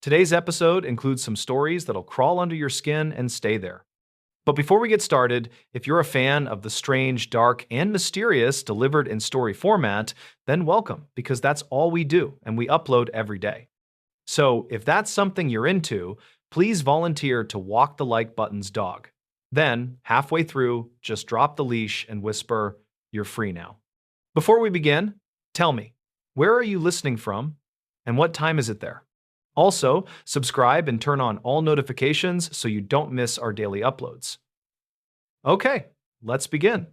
Today's episode includes some stories that'll crawl under your skin and stay there. But before we get started, if you're a fan of the strange, dark, and mysterious delivered in story format, then welcome, because that's all we do and we upload every day. So if that's something you're into, please volunteer to walk the like button's dog. Then, halfway through, just drop the leash and whisper, "You're free now." Before we begin, tell me, where are you listening from and what time is it there? Also, subscribe and turn on all notifications so you don't miss our daily uploads. Okay, let's begin.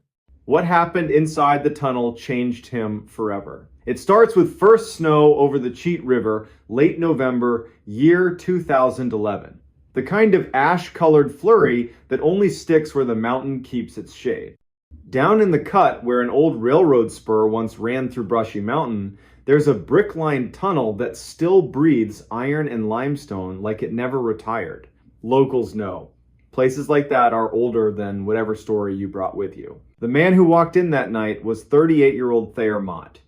What happened inside the tunnel changed him forever. It starts with first snow over the Cheat River, late November, year 2011. The kind of ash-colored flurry that only sticks where the mountain keeps its shade. Down in the cut, where an old railroad spur once ran through Brushy Mountain, there's a brick-lined tunnel that still breathes iron and limestone like it never retired. Locals know. Places like that are older than whatever story you brought with you. The man who walked in that night was 38-year-old Thayer Mott.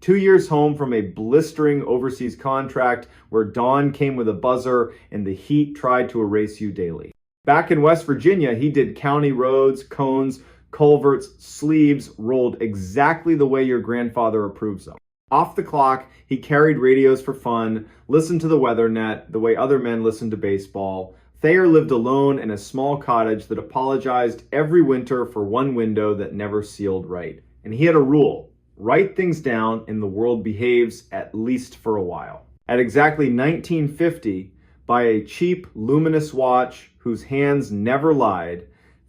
2 years home from a blistering overseas contract where dawn came with a buzzer and the heat tried to erase you daily. Back in West Virginia, he did county roads, cones, culverts, sleeves, rolled exactly the way your grandfather approves of. Off the clock, he carried radios for fun, listened to the weather net the way other men listened to baseball. Thayer lived alone in a small cottage that apologized every winter for one window that never sealed right. And he had a rule: write things down and the world behaves, at least for a while. At exactly 1950, by a cheap, luminous watch whose hands never lied,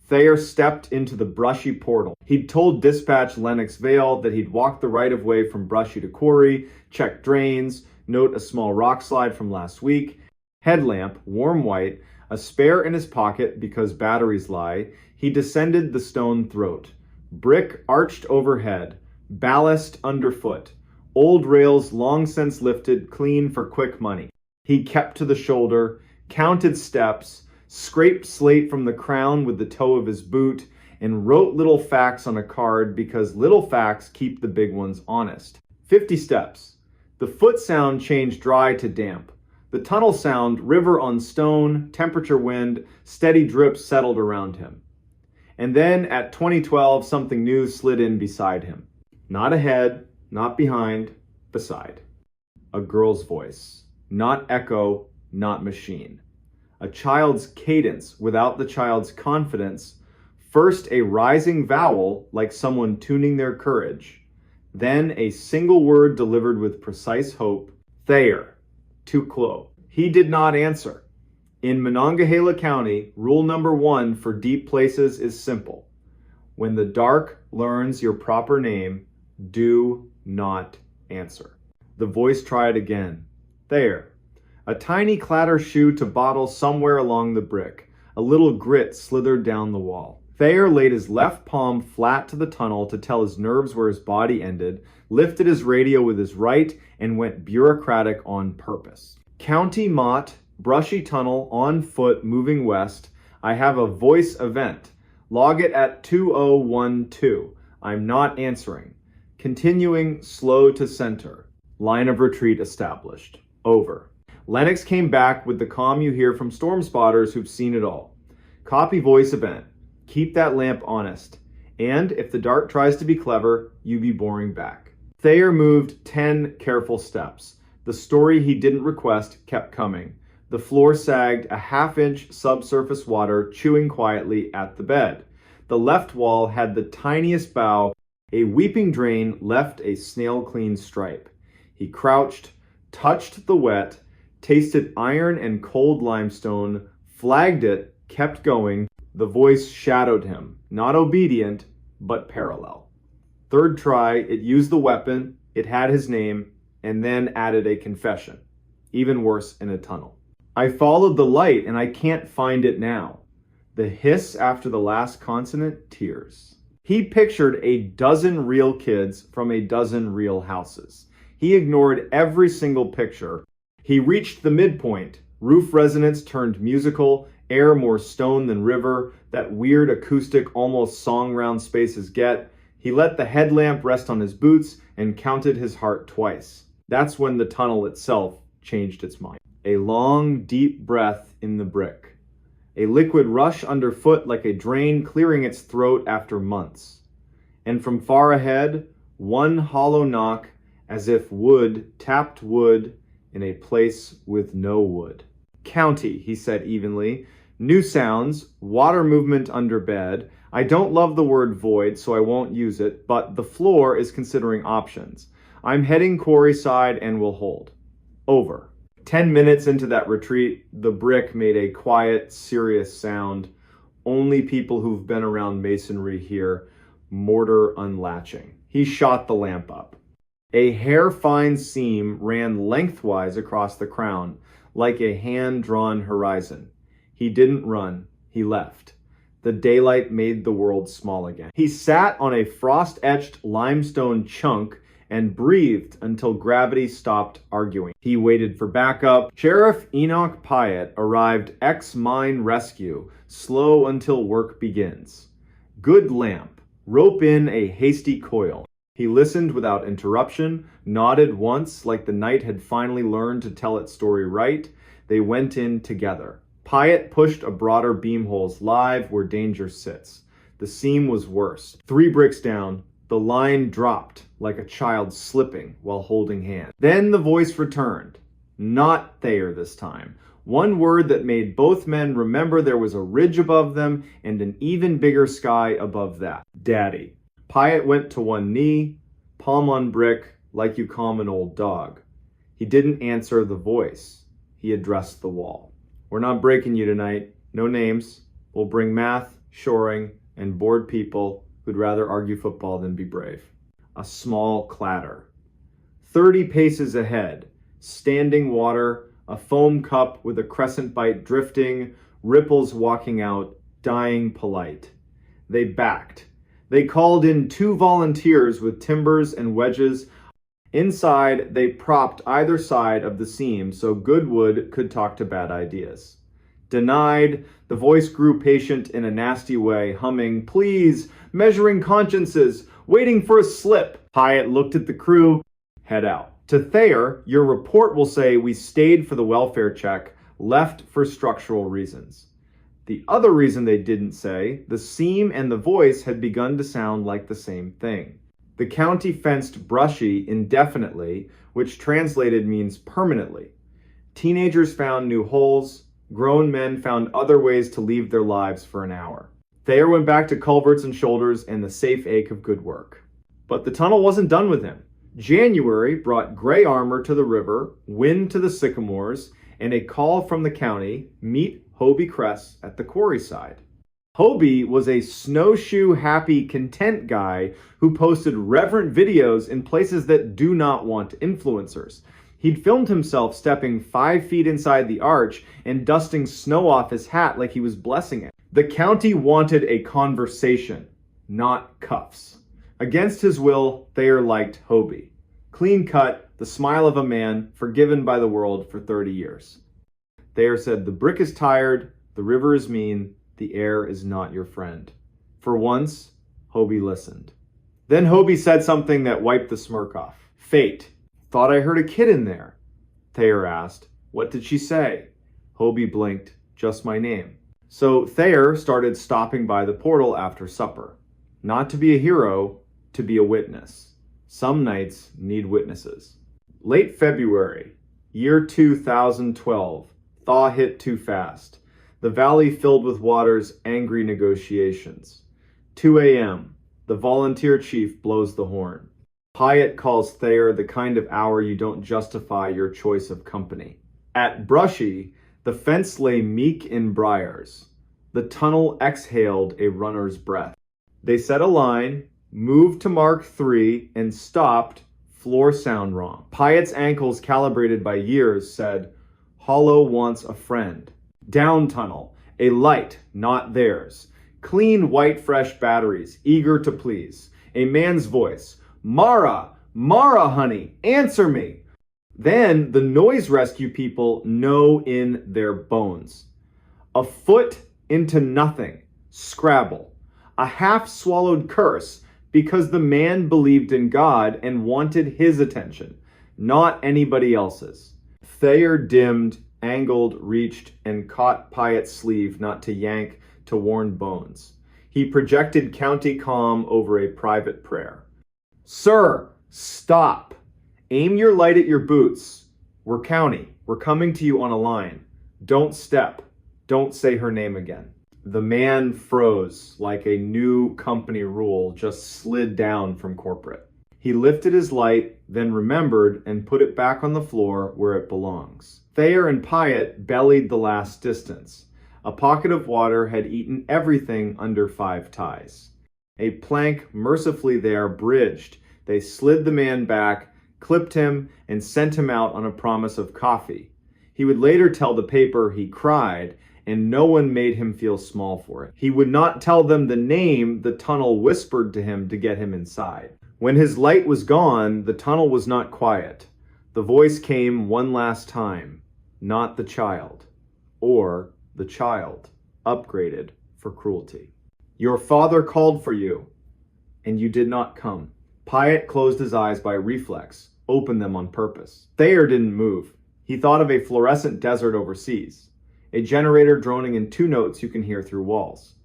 Thayer stepped into the Brushy portal. He'd told Dispatch Lenox Vale that he'd walk the right-of-way from Brushy to Quarry, check drains, note a small rock slide from last week, headlamp, warm white, a spare in his pocket because batteries lie. He descended the stone throat. Brick arched overhead, ballast underfoot, old rails long since lifted clean for quick money. He kept to the shoulder, counted steps, scraped slate from the crown with the toe of his boot, and wrote little facts on a card because little facts keep the big ones honest. 50 steps. The foot sound changed dry to damp. The tunnel sound, river on stone, temperature wind, steady drips settled around him. And then at 2012, something new slid in beside him. Not ahead, not behind, beside. A girl's voice. Not echo, not machine. A child's cadence without the child's confidence. First a rising vowel like someone tuning their courage. Then a single word delivered with precise hope. Thayer. Tuklo. He did not answer. In Monongahela County, rule number 1 for deep places is simple. When the dark learns your proper name, do not answer. The voice tried again. Thayer. A tiny clatter shoe to bottle somewhere along the brick. A little grit slithered down the wall. Thayer laid his left palm flat to the tunnel to tell his nerves where his body ended, lifted his radio with his right, and went bureaucratic on purpose. County Mott, Brushy Tunnel, on foot, moving west. I have a voice event. Log it at 2012. I'm not answering. Continuing slow to center. Line of retreat established. Over. Lennox came back with the calm you hear from storm spotters who've seen it all. Copy voice event. Keep that lamp honest. And if the dark tries to be clever, you be boring back. Thayer moved 10 careful steps. The story he didn't request kept coming. The floor sagged, a half-inch subsurface water chewing quietly at the bed. The left wall had the tiniest bow. A weeping drain left a snail-clean stripe. He crouched, touched the wet, tasted iron and cold limestone, flagged it, kept going. The voice shadowed him, not obedient, but parallel. Third try, it used the weapon, it had his name, and then added a confession. Even worse in a tunnel. I followed the light and I can't find it now. The hiss after the last consonant, tears. He pictured a dozen real kids from a dozen real houses. He ignored every single picture. He reached the midpoint. Roof resonance turned musical, air more stone than river, that weird acoustic almost song round spaces get. He let the headlamp rest on his boots and counted his heart twice. That's when the tunnel itself changed its mind. A long, deep breath in the brick. A liquid rush underfoot like a drain clearing its throat after months. And from far ahead, one hollow knock as if wood tapped wood in a place with no wood. County, he said evenly. New sounds, water movement under bed. I don't love the word void, so I won't use it, but the floor is considering options. I'm heading quarry side and will hold. Over. 10 minutes into that retreat, the brick made a quiet, serious sound. Only people who've been around masonry hear mortar unlatching. He shot the lamp up. A hair-fine seam ran lengthwise across the crown, like a hand-drawn horizon. He didn't run, he left. The daylight made the world small again. He sat on a frost-etched limestone chunk and breathed until gravity stopped arguing. He waited for backup. Sheriff Enoch Pyatt arrived ex-mine rescue, slow until work begins. Good lamp. Rope in a hasty coil. He listened without interruption, nodded once like the night had finally learned to tell its story right. They went in together. Pyatt pushed a broader beam holes live where danger sits. The seam was worse. 3 bricks down, the line dropped like a child slipping while holding hands. Then the voice returned. Not Thayer this time. One word that made both men remember there was a ridge above them and an even bigger sky above that. Daddy. Pyatt went to one knee, palm on brick, like you calm an old dog. He didn't answer the voice. He addressed the wall. We're not breaking you tonight. No names. We'll bring math, shoring, and bored people who'd rather argue football than be brave. A small clatter. 30 paces ahead, standing water, a foam cup with a crescent bite drifting, ripples walking out, dying polite. They backed. They called in 2 volunteers with timbers and wedges. Inside, they propped either side of the seam so Goodwood could talk to bad ideas. Denied, the voice grew patient in a nasty way, humming, please, measuring consciences, waiting for a slip. Pyatt looked at the crew, head out. To Thayer, your report will say we stayed for the welfare check, left for structural reasons. The other reason they didn't say, the seam and the voice had begun to sound like the same thing. The county fenced Brushy indefinitely, which translated means permanently. Teenagers found new holes. Grown men found other ways to leave their lives for an hour. Thayer went back to culverts and shoulders and the safe ache of good work. But the tunnel wasn't done with him. January brought gray armor to the river, wind to the sycamores, and a call from the county, meet Hobie Kress at the quarry side. Hobie was a snowshoe happy content guy who posted reverent videos in places that do not want influencers. He'd filmed himself stepping 5 feet inside the arch and dusting snow off his hat like he was blessing it. The county wanted a conversation, not cuffs. Against his will, Thayer liked Hobie. Clean cut, the smile of a man forgiven by the world for 30 years. Thayer said, the brick is tired, the river is mean, the air is not your friend. For once, Hobie listened. Then Hobie said something that wiped the smirk off. Fate. Thought I heard a kid in there. Thayer asked, what did she say? Hobie blinked, just my name. So Thayer started stopping by the portal after supper. Not to be a hero, to be a witness. Some nights need witnesses. Late February, year 2012. Thaw hit too fast. The valley filled with water's angry negotiations. 2 a.m. The volunteer chief blows the horn. Pyatt calls Thayer the kind of hour you don't justify your choice of company. At Brushy, the fence lay meek in briars. The tunnel exhaled a runner's breath. They set a line, moved to Mark 3, and stopped, floor sound wrong. Pyatt's ankles, calibrated by years, said, Hollow wants a friend. Down tunnel, a light, not theirs. Clean, white, fresh batteries, eager to please. A man's voice, Mara, Mara, honey, answer me. Then the noise rescue people know in their bones. A foot into nothing, Scrabble. A half-swallowed curse because the man believed in God and wanted his attention, not anybody else's. Thayer dimmed angled, reached, and caught Pyatt's sleeve not to yank to warn bones. He projected county calm over a private prayer. "Sir, stop. Aim your light at your boots. We're county. We're coming to you on a line. Don't step. Don't say her name again." The man froze like a new company rule just slid down from corporate. He lifted his light, then remembered and put it back on the floor where it belongs. Thayer and Pyatt bellied the last distance. A pocket of water had eaten everything under 5 ties. A plank mercifully there bridged. They slid the man back, clipped him, and sent him out on a promise of coffee. He would later tell the paper he cried, and no one made him feel small for it. He would not tell them the name the tunnel whispered to him to get him inside. When his light was gone, the tunnel was not quiet. The voice came one last time. Not the child. Or the child, upgraded for cruelty. "Your father called for you, and you did not come." Pyatt closed his eyes by reflex, opened them on purpose. Thayer didn't move. He thought of a fluorescent desert overseas, a generator droning in 2 notes you can hear through walls.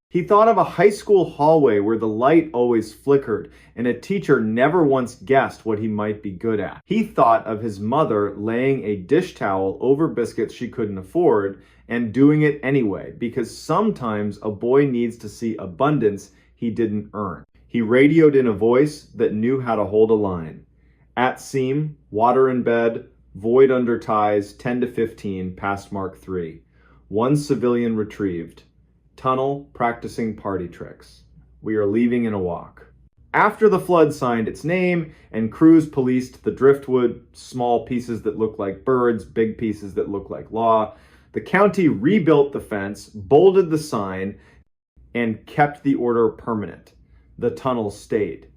He thought of a high school hallway where the light always flickered and a teacher never once guessed what he might be good at. He thought of his mother laying a dish towel over biscuits she couldn't afford and doing it anyway, because sometimes a boy needs to see abundance he didn't earn. He radioed in a voice that knew how to hold a line. At seam, water in bed, void under ties, 10 to 15, past Mark 3. 1 civilian retrieved. Tunnel practicing party tricks. We are leaving in a walk. After the flood signed its name and crews policed the driftwood, small pieces that look like birds, big pieces that look like law, the county rebuilt the fence, bolted the sign, and kept the order permanent. The tunnel stayed.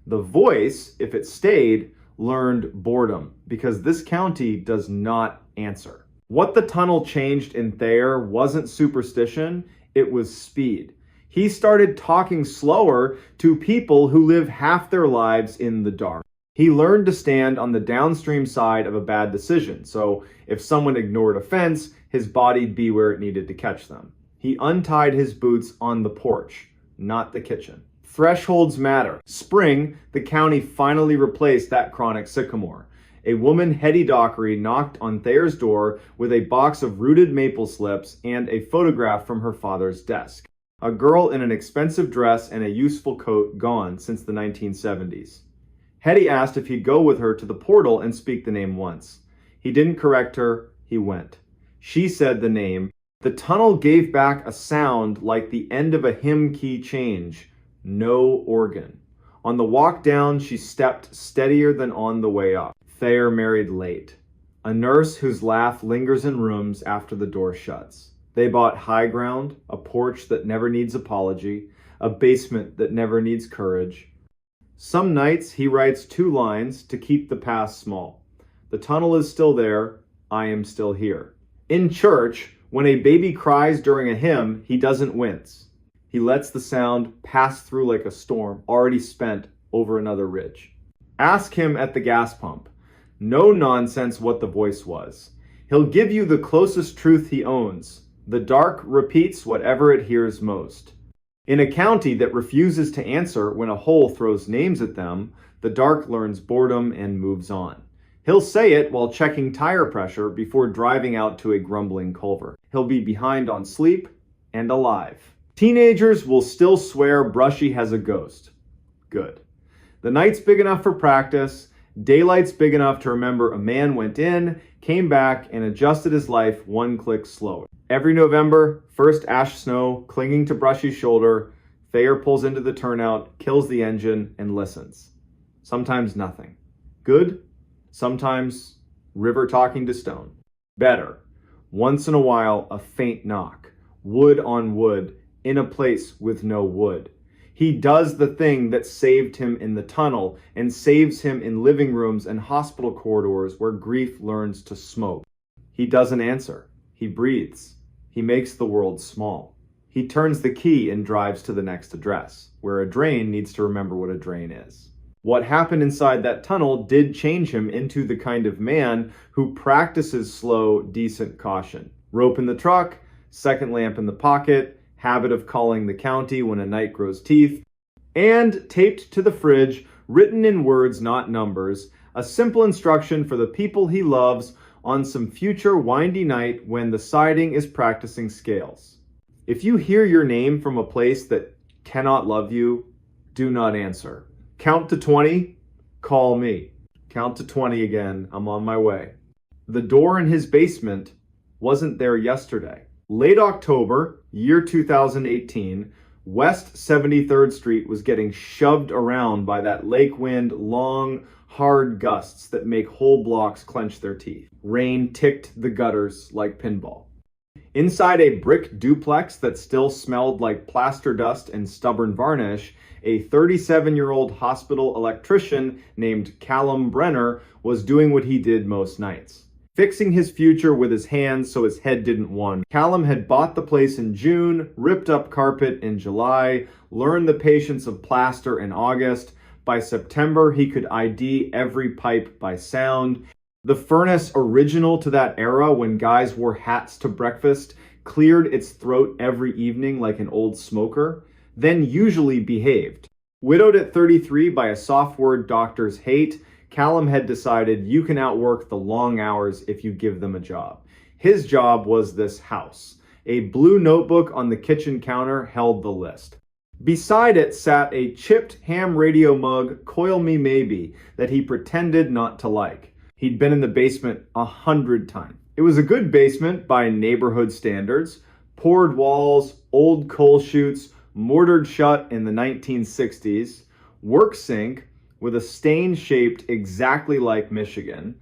The voice, if it stayed, learned boredom, because this county does not answer. What the tunnel changed in Thayer wasn't superstition, it was speed. He started talking slower to people who live half their lives in the dark. He learned to stand on the downstream side of a bad decision, so if someone ignored a fence, his body'd be where it needed to catch them. He untied his boots on the porch, not the kitchen. Thresholds matter. Spring, the county finally replaced that chronic sycamore. A woman, Hetty Dockery, knocked on Thayer's door with a box of rooted maple slips and a photograph from her father's desk. A girl in an expensive dress and a useful coat gone since the 1970s. Hetty asked if he'd go with her to the portal and speak the name once. He didn't correct her, he went. She said the name. The tunnel gave back a sound like the end of a hymn key change. No organ. On the walk down, she stepped steadier than on the way up. Thayer married late. A nurse whose laugh lingers in rooms after the door shuts. They bought high ground, a porch that never needs apology, a basement that never needs courage. Some nights he writes 2 lines to keep the past small. The tunnel is still there, I am still here. In church, when a baby cries during a hymn, he doesn't wince. He lets the sound pass through like a storm already spent over another ridge. Ask him at the gas pump. No nonsense what the voice was. He'll give you the closest truth he owns. The dark repeats whatever it hears most. In a county that refuses to answer when a hole throws names at them, the dark learns boredom and moves on. He'll say it while checking tire pressure before driving out to a grumbling culvert. He'll be behind on sleep and alive. Teenagers will still swear Brushy has a ghost. Good. The night's big enough for practice. Daylight's big enough to remember a man went in, came back, and adjusted his life 1 click slower. Every November, first ash snow clinging to Brushy's shoulder, Thayer pulls into the turnout, kills the engine, and listens. Sometimes nothing. Good. Sometimes river talking to stone. Better. Once in a while, a faint knock. Wood on wood, in a place with no wood. He does the thing that saved him in the tunnel and saves him in living rooms and hospital corridors where grief learns to smoke. He doesn't answer. He breathes. He makes the world small. He turns the key and drives to the next address, where a drain needs to remember what a drain is. What happened inside that tunnel did change him into the kind of man who practices slow, decent caution. Rope in the truck, second lamp in the pocket, habit of calling the county when a night grows teeth, and taped to the fridge, written in words, not numbers, a simple instruction for the people he loves on some future windy night when the siding is practicing scales. If you hear your name from a place that cannot love you, do not answer. Count to 20, call me. Count to 20 again, I'm on my way. The door in his basement wasn't there yesterday. Late October, year 2018, West 73rd Street was getting shoved around by that lake wind, long, hard gusts that make whole blocks clench their teeth. Rain ticked the gutters like pinball. Inside a brick duplex that still smelled like plaster dust and stubborn varnish, a 37-year-old hospital electrician named Callum Brenner was doing what he did most nights. Fixing his future with his hands so his head didn't wander. Callum had bought the place in June, ripped up carpet in July, learned the patience of plaster in August. By September, he could ID every pipe by sound. The furnace, original to that era when guys wore hats to breakfast, cleared its throat every evening like an old smoker, then usually behaved. Widowed at 33 by a soft word doctors hate, Callum had decided you can outwork the long hours if you give them a job. His job was this house. A blue notebook on the kitchen counter held the list. Beside it sat a chipped ham radio mug, Coil Me Maybe, that he pretended not to like. He'd been in the basement 100 times. It was a good basement by neighborhood standards. Poured walls, old coal chutes, mortared shut in the 1960s, work sink with a stain shaped exactly like Michigan.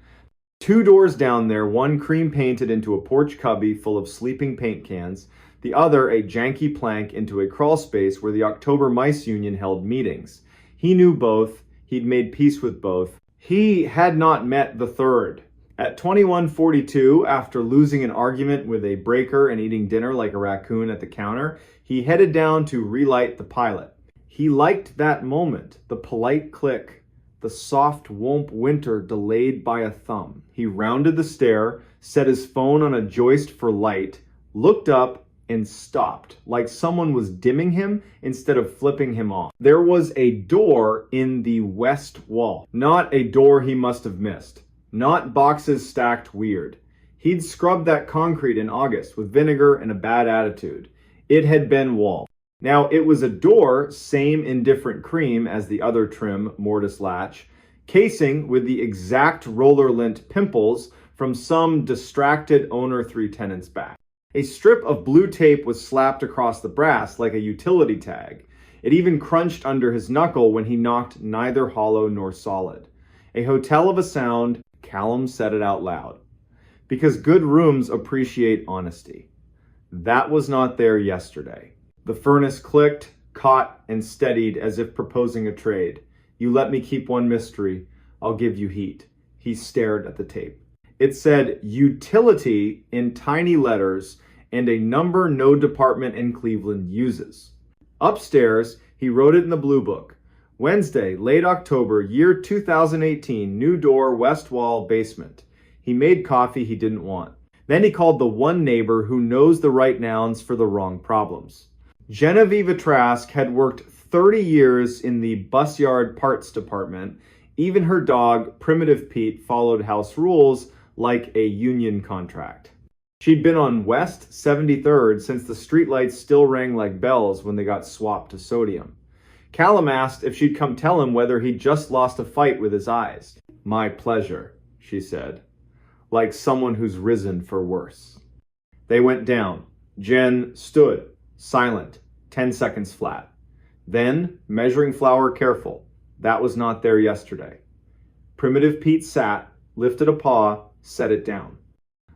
2 doors down there, one cream painted into a porch cubby full of sleeping paint cans, the other a janky plank into a crawl space where the October Mice Union held meetings. He knew both, he'd made peace with both. He had not met the third. At 21:42, after losing an argument with a breaker and eating dinner like a raccoon at the counter, he headed down to relight the pilot. He liked that moment, the polite click, the soft whomp winter delayed by a thumb. He rounded the stair, set his phone on a joist for light, looked up, and stopped, like someone was dimming him instead of flipping him off. There was a door in the west wall. Not a door he must have missed. Not boxes stacked weird. He'd scrubbed that concrete in August with vinegar and a bad attitude. It had been wall. Now, it was a door, same in different cream as the other trim mortise latch, casing with the exact roller lint pimples from some distracted owner 3 tenants back. A strip of blue tape was slapped across the brass like a utility tag. It even crunched under his knuckle when he knocked neither hollow nor solid. A hotel of a sound, Callum said it out loud. Because good rooms appreciate honesty. That was not there yesterday. The furnace clicked, caught, and steadied as if proposing a trade. You let me keep one mystery, I'll give you heat. He stared at the tape. It said utility in tiny letters and a number no department in Cleveland uses. Upstairs, he wrote it in the blue book. Wednesday, late October, year 2018, new door, west wall, basement. He made coffee he didn't want. Then he called the one neighbor who knows the right nouns for the wrong problems. Genevieve Trask had worked 30 years in the bus yard parts department. Even her dog, Primitive Pete, followed house rules like a union contract. She'd been on West 73rd since the streetlights still rang like bells when they got swapped to sodium. Callum asked if she'd come tell him whether he'd just lost a fight with his eyes. My pleasure, she said, like someone who's risen for worse. They went down. Jen stood, silent, 10 seconds flat. Then, measuring flour careful. That was not there yesterday. Primitive Pete sat, lifted a paw, set it down.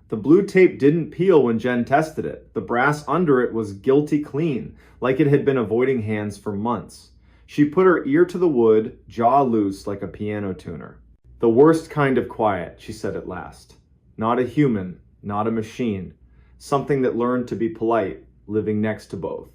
The blue tape didn't peel when Jen tested it. The brass under it was guilty clean, like it had been avoiding hands for months. She put her ear to the wood, jaw loose like a piano tuner. The worst kind of quiet, she said at last. Not a human, not a machine. Something that learned to be polite, living next to both.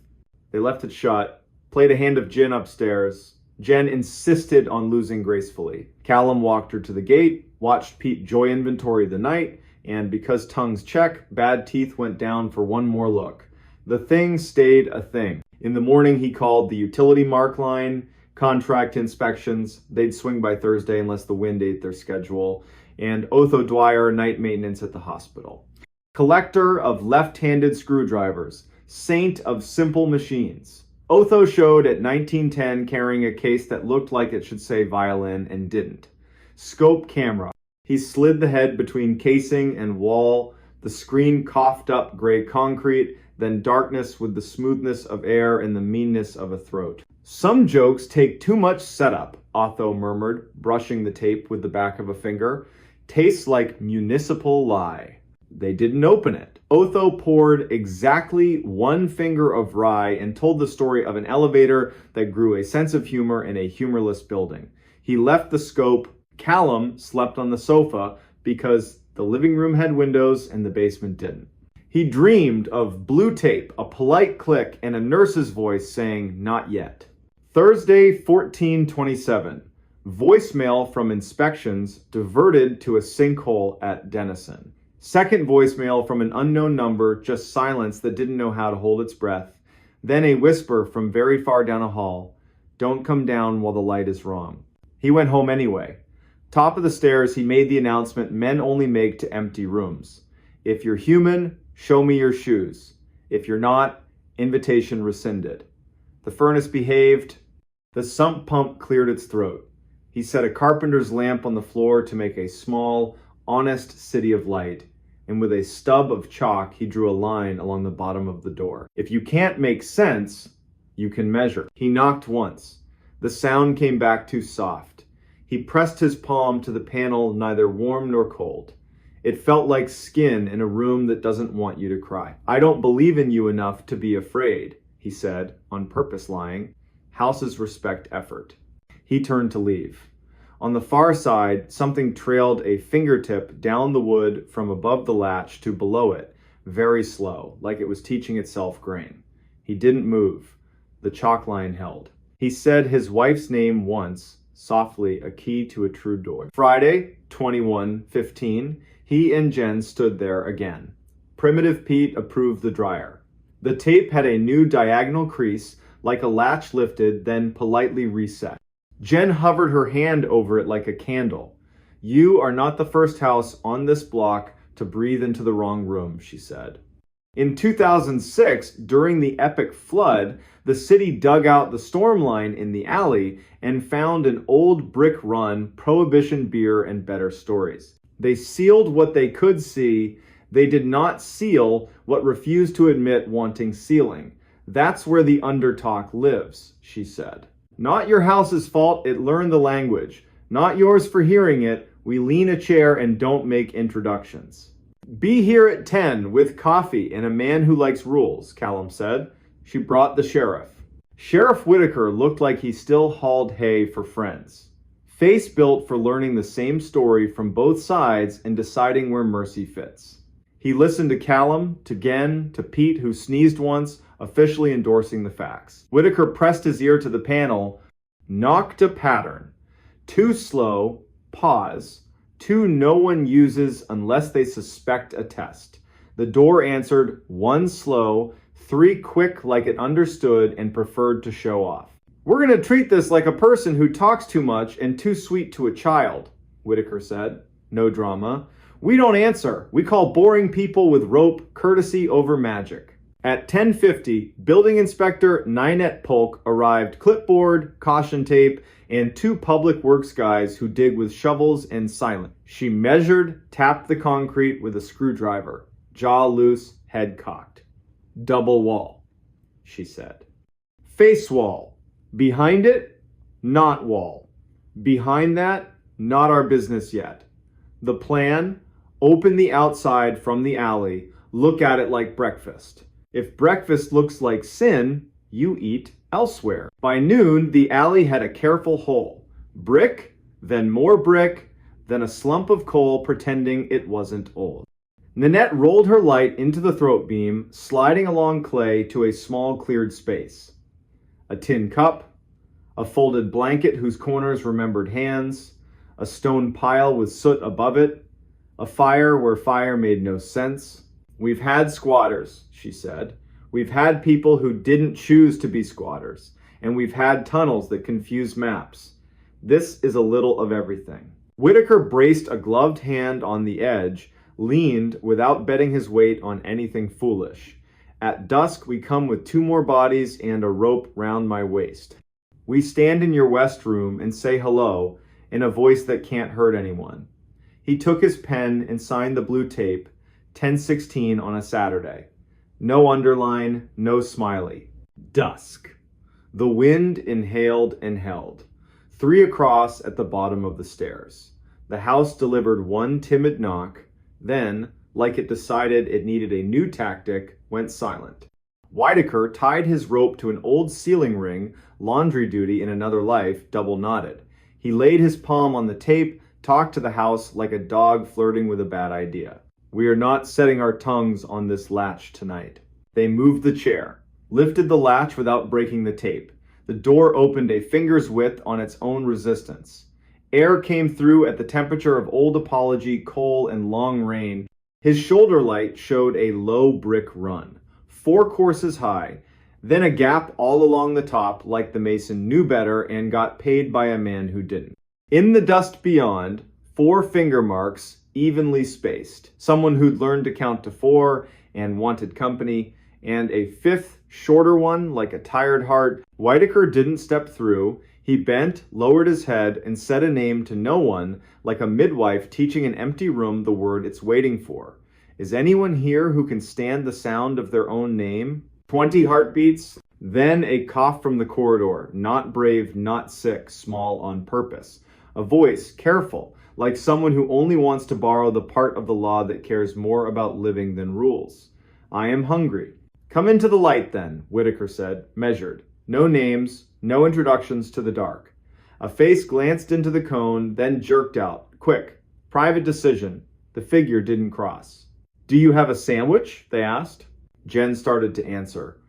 They left it shut, played a hand of gin upstairs. Jen insisted on losing gracefully. Callum walked her to the gate, watched Pete joy inventory the night, and because tongues check, bad teeth went down for one more look. The thing stayed a thing. In the morning, he called the utility mark line, contract inspections. They'd swing by Thursday unless the wind ate their schedule. And Otho Dwyer, night maintenance at the hospital. Collector of left-handed screwdrivers. Saint of simple machines. Otho showed at 1910 carrying a case that looked like it should say violin and didn't. Scope camera. He slid the head between casing and wall. The screen coughed up gray concrete, then darkness with the smoothness of air and the meanness of a throat. Some jokes take too much setup, Otho murmured, brushing the tape with the back of a finger. Tastes like municipal lie. They didn't open it. Otho poured exactly one finger of rye and told the story of an elevator that grew a sense of humor in a humorless building. He left the scope. Callum slept on the sofa because the living room had windows and the basement didn't. He dreamed of blue tape, a polite click, and a nurse's voice saying, "Not yet." Thursday, 14/27. Voicemail from inspections diverted to a sinkhole at Denison. Second voicemail from an unknown number, just silence that didn't know how to hold its breath. Then a whisper from very far down a hall, "Don't come down while the light is wrong." He went home anyway. Top of the stairs, he made the announcement men only make to empty rooms. If you're human, show me your shoes. If you're not, invitation rescinded. The furnace behaved. The sump pump cleared its throat. He set a carpenter's lamp on the floor to make a small, honest city of light, and with a stub of chalk, he drew a line along the bottom of the door. If you can't make sense, you can measure. He knocked once. The sound came back too soft. He pressed his palm to the panel, neither warm nor cold. It felt like skin in a room that doesn't want you to cry. "I don't believe in you enough to be afraid," he said, on purpose lying. Houses respect effort. He turned to leave. On the far side, something trailed a fingertip down the wood from above the latch to below it, very slow, like it was teaching itself grain. He didn't move. The chalk line held. He said his wife's name once, softly, a key to a true door. Friday, 21/15, he and Jen stood there again. Primitive Pete approved the dryer. The tape had a new diagonal crease, like a latch lifted, then politely reset. Jen hovered her hand over it like a candle. "You are not the first house on this block to breathe into the wrong room," she said. In 2006, during the epic flood, the city dug out the storm line in the alley and found an old brick run, Prohibition beer, and better stories. They sealed what they could see. They did not seal what refused to admit wanting sealing. "That's where the undertalk lives," she said. "Not your house's fault it learned the language. Not yours for hearing it. We lean a chair and don't make introductions." "Be here at 10 with coffee and a man who likes rules," Callum said. She brought the sheriff. Sheriff Whitaker looked like he still hauled hay for friends. Face built for learning the same story from both sides and deciding where mercy fits. He listened to Callum, to Gen, to Pete, who sneezed once, officially endorsing the facts. Whitaker pressed his ear to the panel, knocked a pattern. Too slow, pause. Two no one uses unless they suspect a test. The door answered, one slow, three quick like it understood and preferred to show off. "We're going to treat this like a person who talks too much and too sweet to a child," Whitaker said. No drama. "We don't answer. We call boring people with rope courtesy over magic." At 10:50, Building Inspector Ninette Polk arrived, clipboard, caution tape, and two public works guys who dig with shovels and silent. She measured, tapped the concrete with a screwdriver. Jaw loose, head cocked. "Double wall," she said. "Face wall. Behind it, not wall. Behind that, not our business yet. The plan, open the outside from the alley, look at it like breakfast. If breakfast looks like sin, you eat elsewhere." By noon, the alley had a careful hole. Brick, then more brick, then a slump of coal pretending it wasn't old. Ninette rolled her light into the throat beam, sliding along clay to a small cleared space. A tin cup, A folded blanket whose corners remembered hands, a stone pile with soot above it, a fire where fire made no sense. We've had squatters, she said. We've had people who didn't choose to be squatters, and we've had tunnels that confuse maps. This is a little of everything. Whitaker braced a gloved hand on the edge, leaned without betting his weight on anything foolish. At dusk we come with 2 more bodies and a rope round my waist. We stand in your west room and say hello in a voice that can't hurt anyone. He took his pen and signed the blue tape, 10:16 on a Saturday. No underline, no smiley. Dusk. The wind inhaled and held. 3 across at the bottom of the stairs. The house delivered 1 timid knock, then, like it decided it needed a new tactic, went silent. Whitaker tied his rope to an old ceiling ring, laundry duty in another life, double knotted. He laid his palm on the tape, talked to the house like a dog flirting with a bad idea. We are not setting our tongues on this latch tonight. They moved the chair, lifted the latch without breaking the tape. The door opened a finger's width on its own resistance. Air came through at the temperature of old apology, coal, and long rain. His shoulder light showed a low brick run, 4 courses high, then a gap all along the top like the mason knew better and got paid by a man who didn't. In the dust beyond, 4 finger marks, evenly spaced. Someone who'd learned to count to 4 and wanted company, and a 5th, shorter one like a tired heart. Whitaker didn't step through. He bent, lowered his head, and said a name to no one, like a midwife teaching an empty room the word it's waiting for. Is anyone here who can stand the sound of their own name? 20 heartbeats, then a cough from the corridor, not brave, not sick, small on purpose. A voice, careful, like someone who only wants to borrow the part of the law that cares more about living than rules. I am hungry. Come into the light then, Whitaker said, measured. No names, no introductions to the dark. A face glanced into the cone, then jerked out. Quick, private decision. The figure didn't cross. Do you have a sandwich? They asked. Jen started to answer.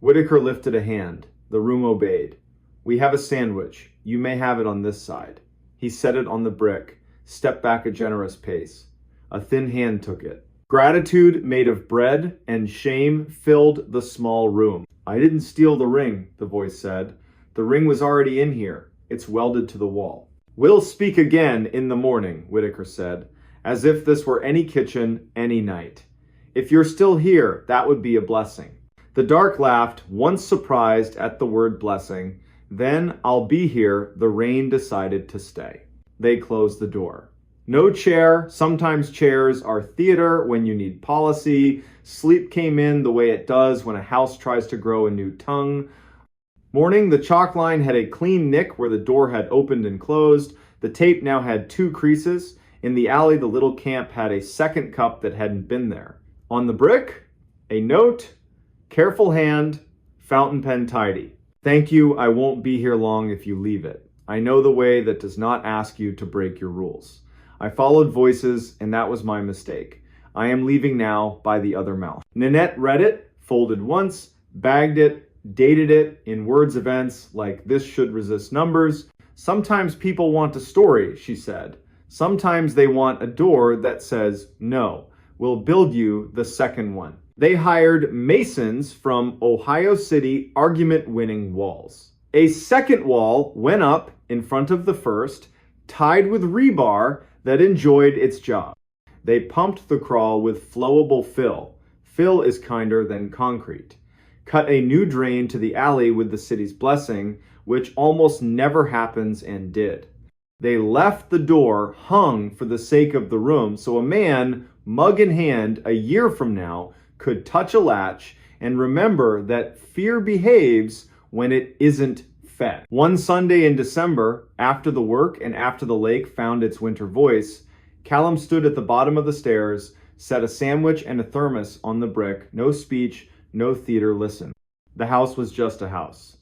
Whitaker lifted a hand. The room obeyed. We have a sandwich. You may have it on this side. He set it on the brick, stepped back a generous pace. A thin hand took it. Gratitude made of bread and shame filled the small room. I didn't steal the ring, the voice said. The ring was already in here. It's welded to the wall. We'll speak again in the morning, Whitaker said, as if this were any kitchen, any night. If you're still here, that would be a blessing. The dark laughed, once surprised at the word blessing. Then, I'll be here, the rain decided to stay. They closed the door. No chair. Sometimes chairs are theater when you need policy. Sleep came in the way it does when a house tries to grow a new tongue. Morning, the chalk line had a clean nick where the door had opened and closed. The tape now had 2 creases. In the alley, the little camp had a second cup that hadn't been there. On the brick, a note, careful hand, fountain pen tidy. Thank you, I won't be here long if you leave it. I know the way that does not ask you to break your rules. I followed voices, and that was my mistake. I am leaving now by the other mouth. Nanette read it, folded once, bagged it, dated it in words events like this should resist numbers. Sometimes people want a story, she said. Sometimes they want a door that says, no, we'll build you the second one. They hired masons from Ohio City argument-winning walls. A second wall went up in front of the first, tied with rebar that enjoyed its job. They pumped the crawl with flowable fill. Fill is kinder than concrete. Cut a new drain to the alley with the city's blessing, which almost never happens and did. They left the door hung for the sake of the room so a man, mug in hand, a year from now, could touch a latch and remember that fear behaves when it isn't fed. One Sunday in December, after the work and after the lake found its winter voice, Callum stood at the bottom of the stairs, set a sandwich and a thermos on the brick, no speech, no theater, listen. The house was just a house.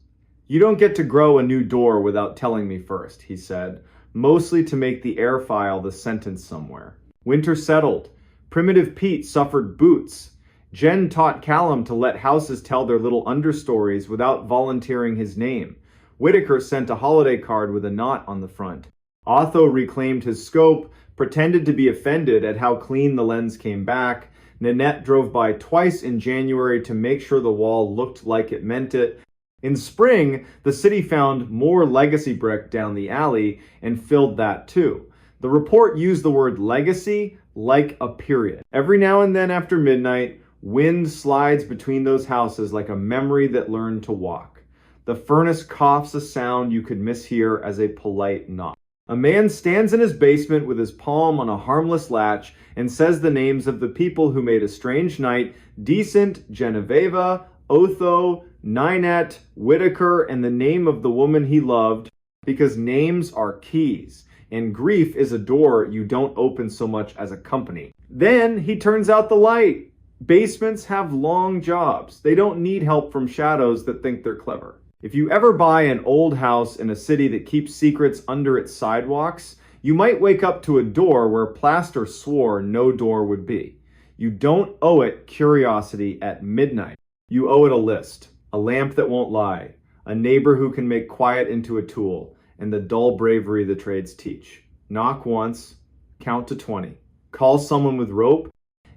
You don't get to grow a new door without telling me first, he said, mostly to make the air file the sentence somewhere. Winter settled. Primitive Pete suffered boots. Jen taught Callum to let houses tell their little understories without volunteering his name. Whitaker sent a holiday card with a knot on the front. Otho reclaimed his scope, pretended to be offended at how clean the lens came back. Nanette drove by twice in January to make sure the wall looked like it meant it. In spring, the city found more legacy brick down the alley and filled that too. The report used the word legacy like a period. Every now and then after midnight, wind slides between those houses like a memory that learned to walk. The furnace coughs a sound you could mishear as a polite knock. A man stands in his basement with his palm on a harmless latch and says the names of the people who made a strange night decent: Genoveva, Otho, Ninette, Whitaker, and the name of the woman he loved, because names are keys, and grief is a door you don't open so much as a company. Then he turns out the light. Basements have long jobs. They don't need help from shadows that think they're clever. If you ever buy an old house in a city that keeps secrets under its sidewalks, you might wake up to a door where plaster swore no door would be. You don't owe it curiosity at midnight. You owe it a list, a lamp that won't lie, a neighbor who can make quiet into a tool, and the dull bravery the trades teach. Knock once, count to 20. Call someone with rope,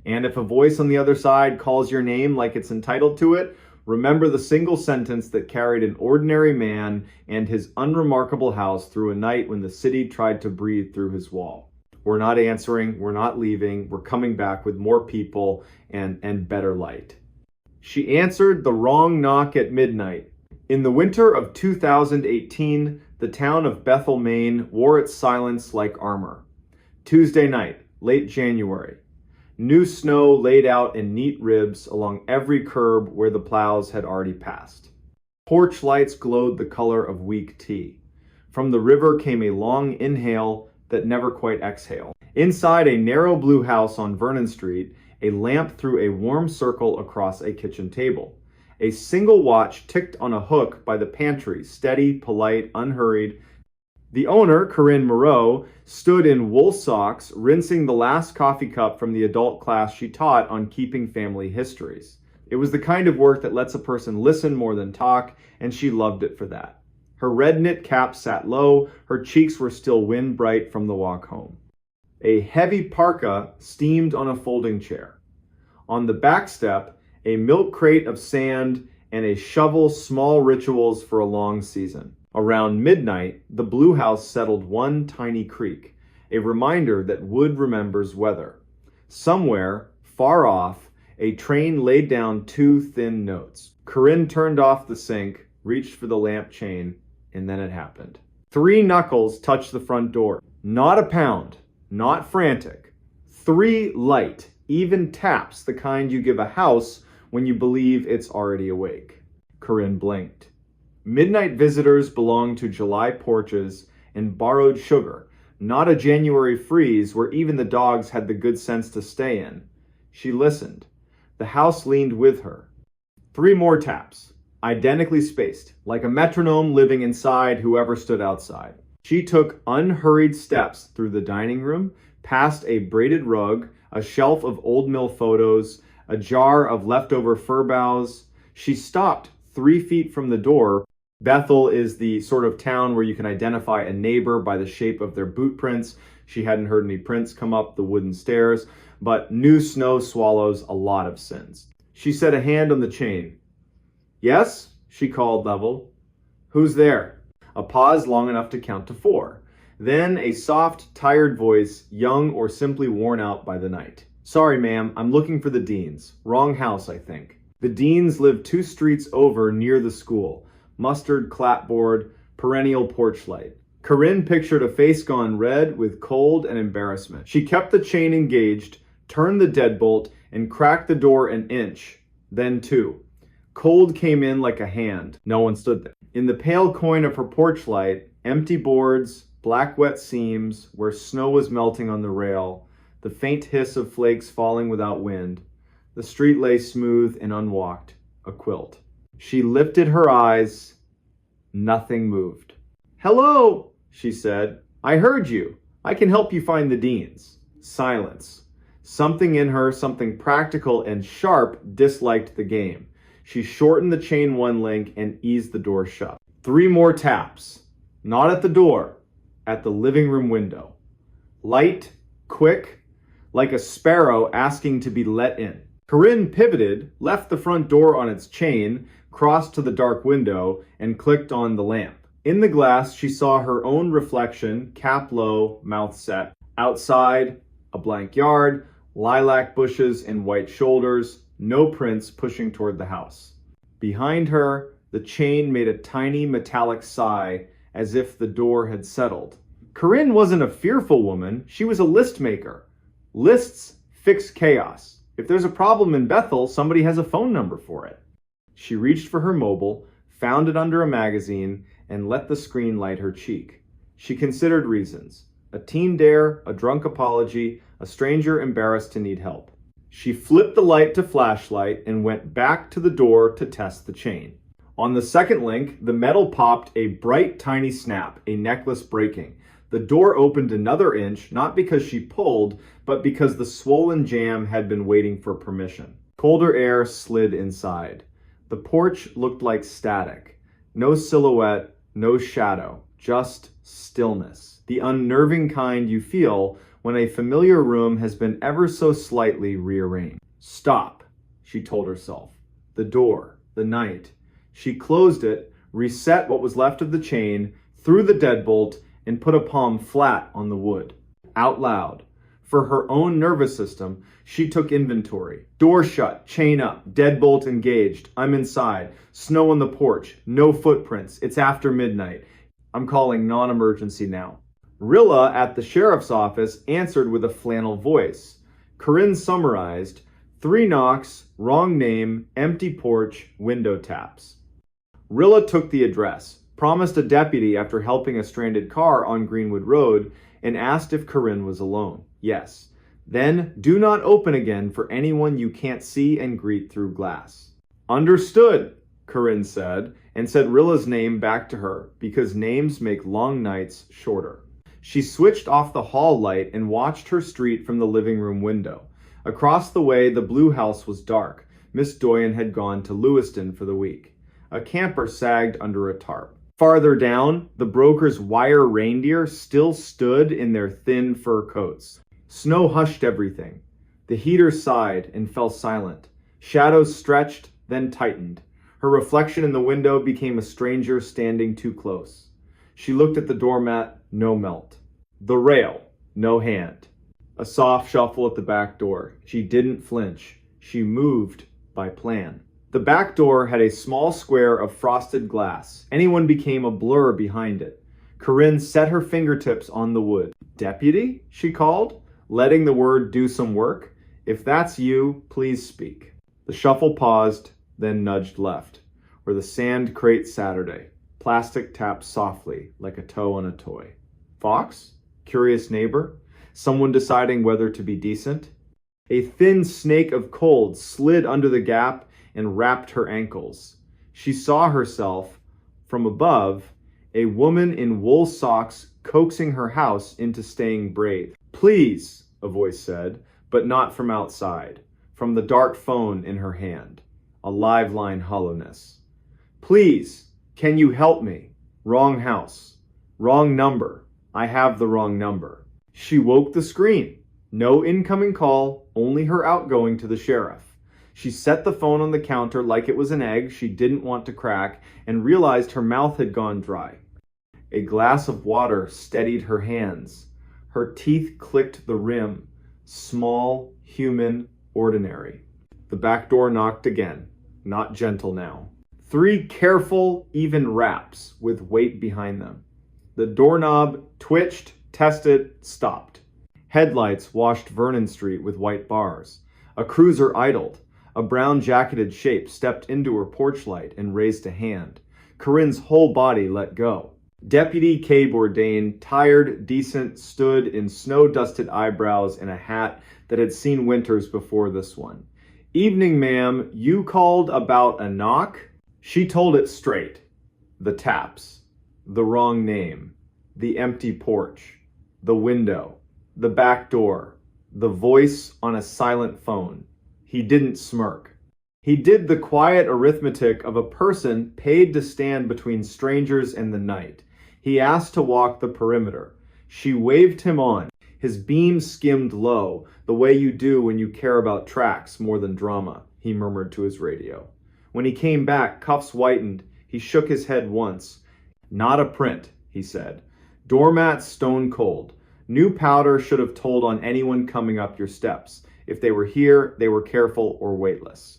and if a voice on the other side calls your name like it's entitled to it, remember the single sentence that carried an ordinary man and his unremarkable house through a night when the city tried to breathe through his wall. We're not answering, we're not leaving, we're coming back with more people and better light. She answered the wrong knock at midnight. In the winter of 2018, the town of Bethel, Maine wore its silence like armor. Tuesday night, late January. New snow laid out in neat ribs along every curb where the plows had already passed. Porch lights glowed the color of weak tea. From the river came a long inhale that never quite exhaled. Inside a narrow blue house on Vernon Street, a lamp threw a warm circle across a kitchen table. A single watch ticked on a hook by the pantry, steady, polite, unhurried. The owner, Corinne Moreau, stood in wool socks, rinsing the last coffee cup from the adult class she taught on keeping family histories. It was the kind of work that lets a person listen more than talk, and she loved it for that. Her red knit cap sat low, her cheeks were still wind bright from the walk home. A heavy parka steamed on a folding chair. On the back step, a milk crate of sand and a shovel small rituals for a long season. Around midnight, the blue house settled one tiny creak, a reminder that wood remembers weather. Somewhere, far off, a train laid down two thin notes. Corinne turned off the sink, reached for the lamp chain, and then it happened. 3 knuckles touched the front door. Not a pound, not frantic. 3 light, even taps, the kind you give a house when you believe it's already awake. Corinne blinked. Midnight visitors belonged to July porches and borrowed sugar, not a January freeze where even the dogs had the good sense to stay in. She listened. The house leaned with her. 3 more taps, identically spaced, like a metronome living inside whoever stood outside. She took unhurried steps through the dining room, past a braided rug, a shelf of old mill photos, a jar of leftover fir boughs. She stopped 3 feet from the door. Bethel is the sort of town where you can identify a neighbor by the shape of their boot prints. She hadn't heard any prints come up the wooden stairs, but new snow swallows a lot of sins. She set a hand on the chain. "Yes?" she called level. "Who's there?" A pause long enough to count to 4. Then a soft, tired voice, young or simply worn out by the night. "Sorry, ma'am, I'm looking for the Deans. Wrong house, I think." The Deans lived 2 streets over near the school. Mustard clapboard, perennial porch light. Corinne pictured a face gone red with cold and embarrassment. She kept the chain engaged, turned the deadbolt, and cracked the door an inch, then 2. Cold came in like a hand. No one stood there. In the pale coin of her porch light, empty boards, black wet seams where snow was melting on the rail, the faint hiss of flakes falling without wind. The street lay smooth and unwalked, a quilt. She lifted her eyes. Nothing moved. "Hello," she said. "I heard you. I can help you find the Deans." Silence. Something in her, something practical and sharp, disliked the game. She shortened the chain 1 link and eased the door shut. 3 more taps. Not at the door, at the living room window. Light, quick, like a sparrow asking to be let in. Corinne pivoted, left the front door on its chain, crossed to the dark window, and clicked on the lamp. In the glass, she saw her own reflection, cap low, mouth set. Outside, a blank yard, lilac bushes and white shoulders, no prints pushing toward the house. Behind her, the chain made a tiny metallic sigh as if the door had settled. Corinne wasn't a fearful woman, she was a list maker. Lists fix chaos. If there's a problem in Bethel, somebody has a phone number for it. She reached for her mobile, found it under a magazine, and let the screen light her cheek. She considered reasons. A teen dare, a drunk apology, a stranger embarrassed to need help. She flipped the light to flashlight and went back to the door to test the chain. On the second link, the metal popped a bright tiny snap, a necklace breaking. The door opened another inch, not because she pulled, but because the swollen jam had been waiting for permission. Colder air slid inside. The porch looked like static. No silhouette, no shadow, just stillness. The unnerving kind you feel when a familiar room has been ever so slightly rearranged. Stop, she told herself. The door, the night. She closed it, reset what was left of the chain, threw the deadbolt, and put a palm flat on the wood. Out loud. For her own nervous system, she took inventory. Door shut, chain up, deadbolt engaged. I'm inside. Snow on the porch. No footprints. It's after midnight. I'm calling non-emergency now. Rilla at the sheriff's office answered with a flannel voice. Corinne summarized, 3 knocks, wrong name, empty porch, window taps. Rilla took the address, promised a deputy after helping a stranded car on Greenwood Road, and asked if Corinne was alone. Yes. Then, do not open again for anyone you can't see and greet through glass. Understood, Corinne said, and said Rilla's name back to her, because names make long nights shorter. She switched off the hall light and watched her street from the living room window. Across the way, the blue house was dark. Miss Doyen had gone to Lewiston for the week. A camper sagged under a tarp. Farther down, the broker's wire reindeer still stood in their thin fur coats. Snow hushed everything. The heater sighed and fell silent. Shadows stretched, then tightened. Her reflection in the window became a stranger standing too close. She looked at the doormat, no melt. The rail, no hand. A soft shuffle at the back door. She didn't flinch. She moved by plan. The back door had a small square of frosted glass. Anyone became a blur behind it. Corinne set her fingertips on the wood. Deputy? She called, letting the word do some work. If that's you, please speak. The shuffle paused, then nudged left, where the sand crate Saturday. Plastic tapped softly, like a toe on a toy. Fox? Curious neighbor? Someone deciding whether to be decent? A thin snake of cold slid under the gap and wrapped her ankles. She saw herself, from above, a woman in wool socks coaxing her house into staying brave. Please, a voice said, but not from outside, from the dark phone in her hand, a live line hollowness. Please, can you help me? Wrong house. Wrong number. I have the wrong number. She woke the screen. No incoming call, only her outgoing to the sheriff. She set the phone on the counter like it was an egg she didn't want to crack and realized her mouth had gone dry. A glass of water steadied her hands. Her teeth clicked the rim. Small, human, ordinary. The back door knocked again. Not gentle now. 3 careful, even raps with weight behind them. The doorknob twitched, tested, stopped. Headlights washed Vernon Street with white bars. A cruiser idled. A brown-jacketed shape stepped into her porch light and raised a hand. Corinne's whole body let go. Deputy K. Bourdain, tired, decent, stood in snow-dusted eyebrows and a hat that had seen winters before this one. Evening, ma'am. You called about a knock? She told it straight. The taps. The wrong name. The empty porch. The window. The back door. The voice on a silent phone. He didn't smirk. He did the quiet arithmetic of a person paid to stand between strangers and the night. He asked to walk the perimeter. She waved him on. His beam skimmed low, the way you do when you care about tracks more than drama, he murmured to his radio. When he came back, cuffs whitened. He shook his head once. Not a print, he said. Doormat stone cold. New powder should have told on anyone coming up your steps. If they were here, they were careful or weightless.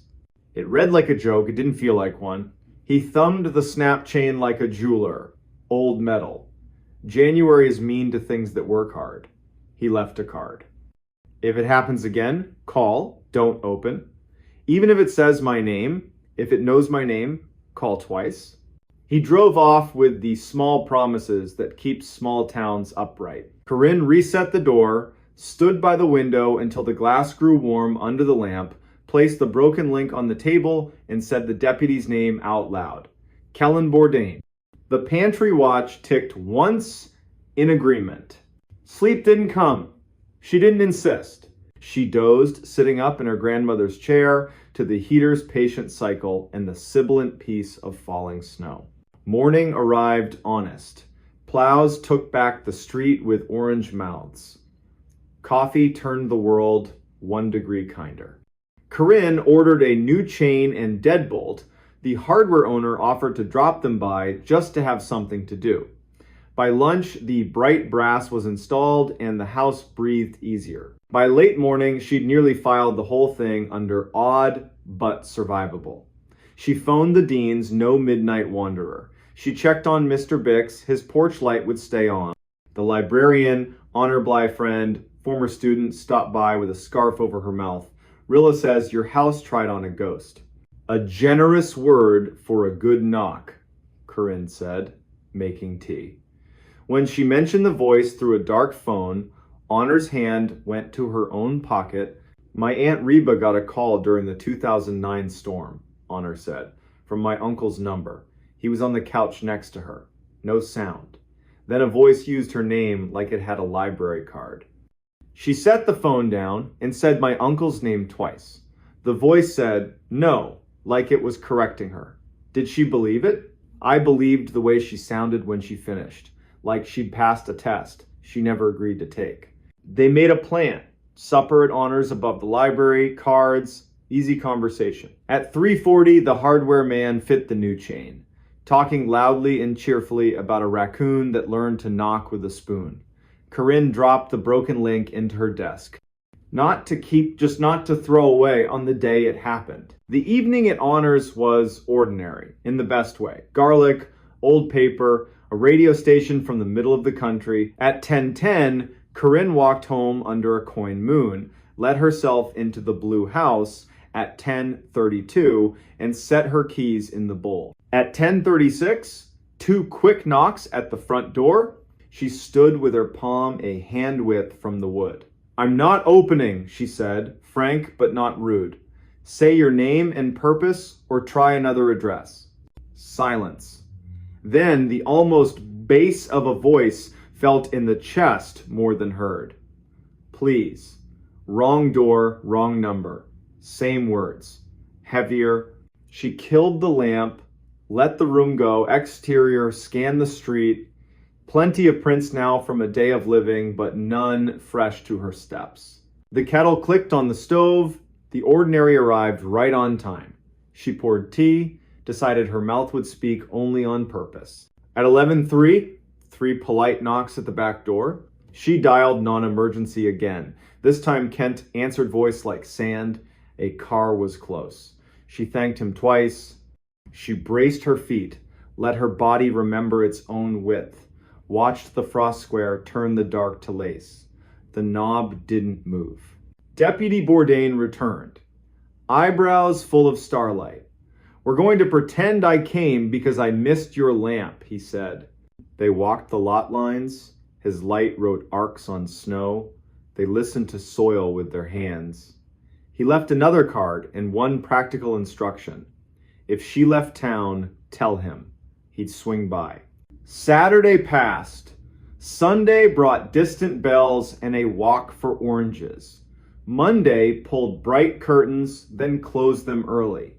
It read like a joke, it didn't feel like one. He thumbed the snap chain like a jeweler. Old metal. January is mean to things that work hard. He left a card. If it happens again, call, don't open. Even if it says my name, if it knows my name, call twice. He drove off with the small promises that keep small towns upright. Corinne reset the door, stood by the window until the glass grew warm under the lamp, placed the broken link on the table, and said the deputy's name out loud. Kellen Bourdain. The pantry watch ticked once in agreement. Sleep didn't come. She didn't insist. She dozed, sitting up in her grandmother's chair, to the heater's patient cycle and the sibilant peace of falling snow. Morning arrived honest. Plows took back the street with orange mouths. Coffee turned the world 1 degree kinder. Corinne ordered a new chain and deadbolt. The hardware owner offered to drop them by just to have something to do. By lunch, the bright brass was installed and the house breathed easier. By late morning, she'd nearly filed the whole thing under odd but survivable. She phoned the dean's no midnight wanderer. She checked on Mr. Bix, his porch light would stay on. The librarian, honor bly friend, former student stopped by with a scarf over her mouth. Rilla says your house tried on a ghost. A generous word for a good knock, Corinne said, making tea. When she mentioned the voice through a dark phone, Honor's hand went to her own pocket. My Aunt Reba got a call during the 2009 storm, Honor said, from my uncle's number. He was on the couch next to her. No sound. Then a voice used her name like it had a library card. She set the phone down and said my uncle's name twice. The voice said, no, like it was correcting her. Did she believe it? I believed the way she sounded when she finished, like she'd passed a test she never agreed to take. They made a plan. Supper at Honors above the library, cards, easy conversation. At 3:40, the hardware man fit the new chain, talking loudly and cheerfully about a raccoon that learned to knock with a spoon. Corinne dropped the broken link into her desk. Not to keep, just not to throw away on the day it happened. The evening at Honors was ordinary, in the best way. Garlic, old paper, a radio station from the middle of the country. At 10:10, Corinne walked home under a coin moon, let herself into the blue house at 10:32, and set her keys in the bowl. At 10:36, 2 quick knocks at the front door. She stood with her palm a hand width from the wood. I'm not opening, she said, frank but not rude. Say your name and purpose or try another address. Silence. Then the almost bass of a voice felt in the chest more than heard. Please. Wrong door, wrong number. Same words. Heavier. She killed the lamp, let the room go, exterior, scanned the street. Plenty of prints now from a day of living, but none fresh to her steps. The kettle clicked on the stove. The ordinary arrived right on time. She poured tea, decided her mouth would speak only on purpose. At 11:03, 3 polite knocks at the back door. She dialed non-emergency again. This time Kent answered voice like sand. A car was close. She thanked him twice. She braced her feet, let her body remember its own width. Watched the frost square turn the dark to lace. The knob didn't move. Deputy Bourdain returned, eyebrows full of starlight. We're going to pretend I came because I missed your lamp, he said. They walked the lot lines. His light wrote arcs on snow. They listened to soil with their hands. He left another card and one practical instruction. If she left town, tell him. He'd swing by. Saturday passed. Sunday brought distant bells and a walk for oranges. Monday pulled bright curtains, then closed them early.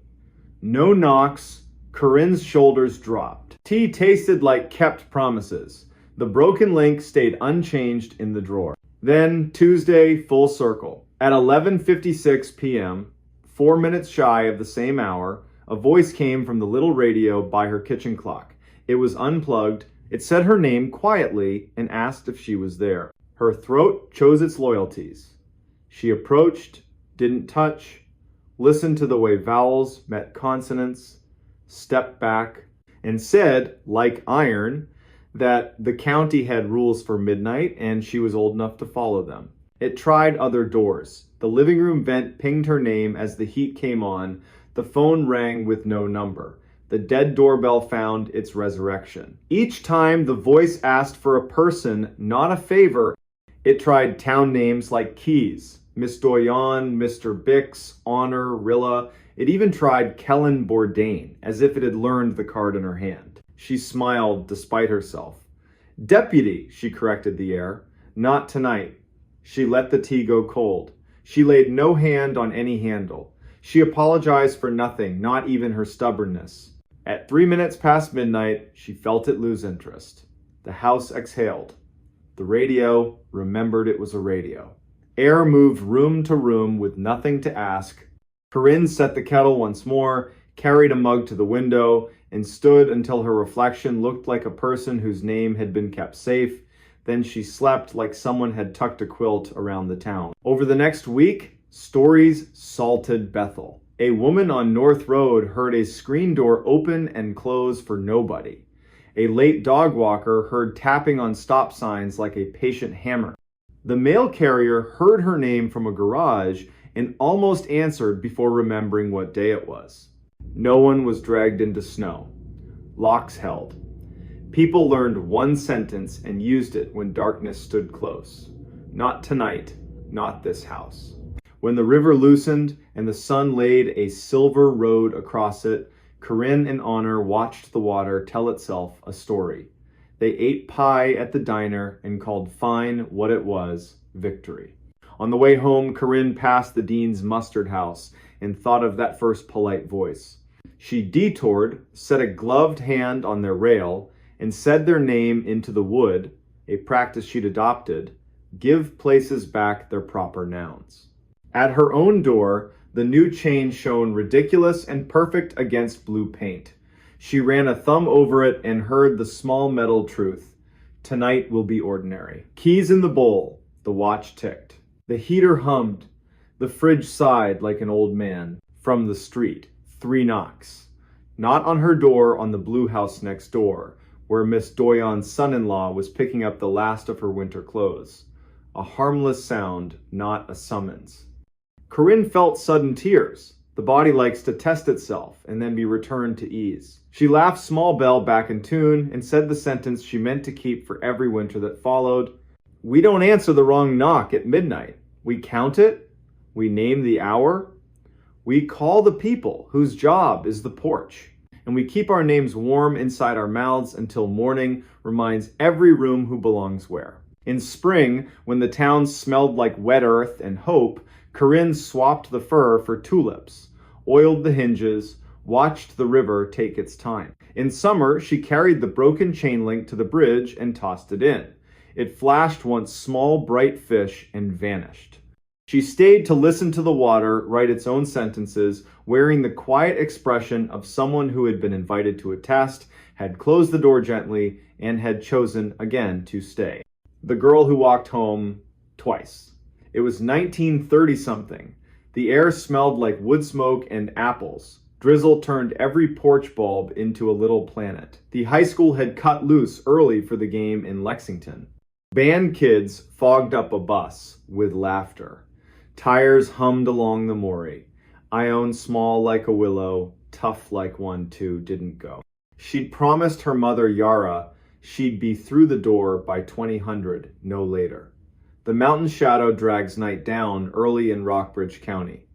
No knocks, Corinne's shoulders dropped. Tea tasted like kept promises. The broken link stayed unchanged in the drawer. Then, Tuesday, full circle. At 11:56 p.m., 4 minutes shy of the same hour, a voice came from the little radio by her kitchen clock. It was unplugged. It said her name quietly and asked if she was there. Her throat chose its loyalties. She approached, didn't touch, listened to the way vowels met consonants, stepped back, and said, like iron, that the county had rules for midnight and she was old enough to follow them. It tried other doors. The living room vent pinged her name as the heat came on. The phone rang with no number. The dead doorbell found its resurrection. Each time the voice asked for a person, not a favor. It tried town names like Keys, Miss Doyon, Mr. Bix, Honor, Rilla. It even tried Kellen Bourdain, as if it had learned the card in her hand. She smiled despite herself. Deputy, she corrected the air. Not tonight. She let the tea go cold. She laid no hand on any handle. She apologized for nothing, not even her stubbornness. At 3 minutes past midnight, she felt it lose interest. The house exhaled. The radio remembered it was a radio. Air moved room to room with nothing to ask. Corinne set the kettle once more, carried a mug to the window, and stood until her reflection looked like a person whose name had been kept safe. Then she slept like someone had tucked a quilt around the town. Over the next week, stories salted Bethel. A woman on North Road heard a screen door open and close for nobody. A late dog walker heard tapping on stop signs like a patient hammer. The mail carrier heard her name from a garage and almost answered before remembering what day it was. No one was dragged into snow. Locks held. People learned one sentence and used it when darkness stood close. Not tonight, not this house. When the river loosened and the sun laid a silver road across it, Corinne and Honor watched the water tell itself a story. They ate pie at the diner and called fine what it was victory. On the way home, Corinne passed the dean's mustard house and thought of that first polite voice. She detoured, set a gloved hand on their rail, and said their name into the wood, a practice she'd adopted, give places back their proper nouns. At her own door, the new chain shone ridiculous and perfect against blue paint. She ran a thumb over it and heard the small metal truth. Tonight will be ordinary. Keys in the bowl. The watch ticked. The heater hummed. The fridge sighed like an old man. From the street. 3 knocks. Not on her door, on the blue house next door, where Miss Doyon's son-in-law was picking up the last of her winter clothes. A harmless sound, not a summons. Corinne felt sudden tears. The body likes to test itself and then be returned to ease. She laughed Small Bell back in tune and said the sentence she meant to keep for every winter that followed. We don't answer the wrong knock at midnight. We count it. We name the hour. We call the people whose job is the porch. And we keep our names warm inside our mouths until morning reminds every room who belongs where. In spring, when the town smelled like wet earth and hope, Corinne swapped the fur for tulips, oiled the hinges, watched the river take its time. In summer, she carried the broken chain link to the bridge and tossed it in. It flashed once small, bright fish and vanished. She stayed to listen to the water write its own sentences, wearing the quiet expression of someone who had been invited to a test, had closed the door gently, and had chosen again to stay. The girl who walked home twice. It was 1930-something. The air smelled like wood smoke and apples. Drizzle turned every porch bulb into a little planet. The high school had cut loose early for the game in Lexington. Band kids fogged up a bus with laughter. Tires hummed along the Maury. Ione small like a willow, tough like one too, didn't go. She'd promised her mother Yara she'd be through the door by 2000, no later. The mountain shadow drags night down early in Rockbridge County.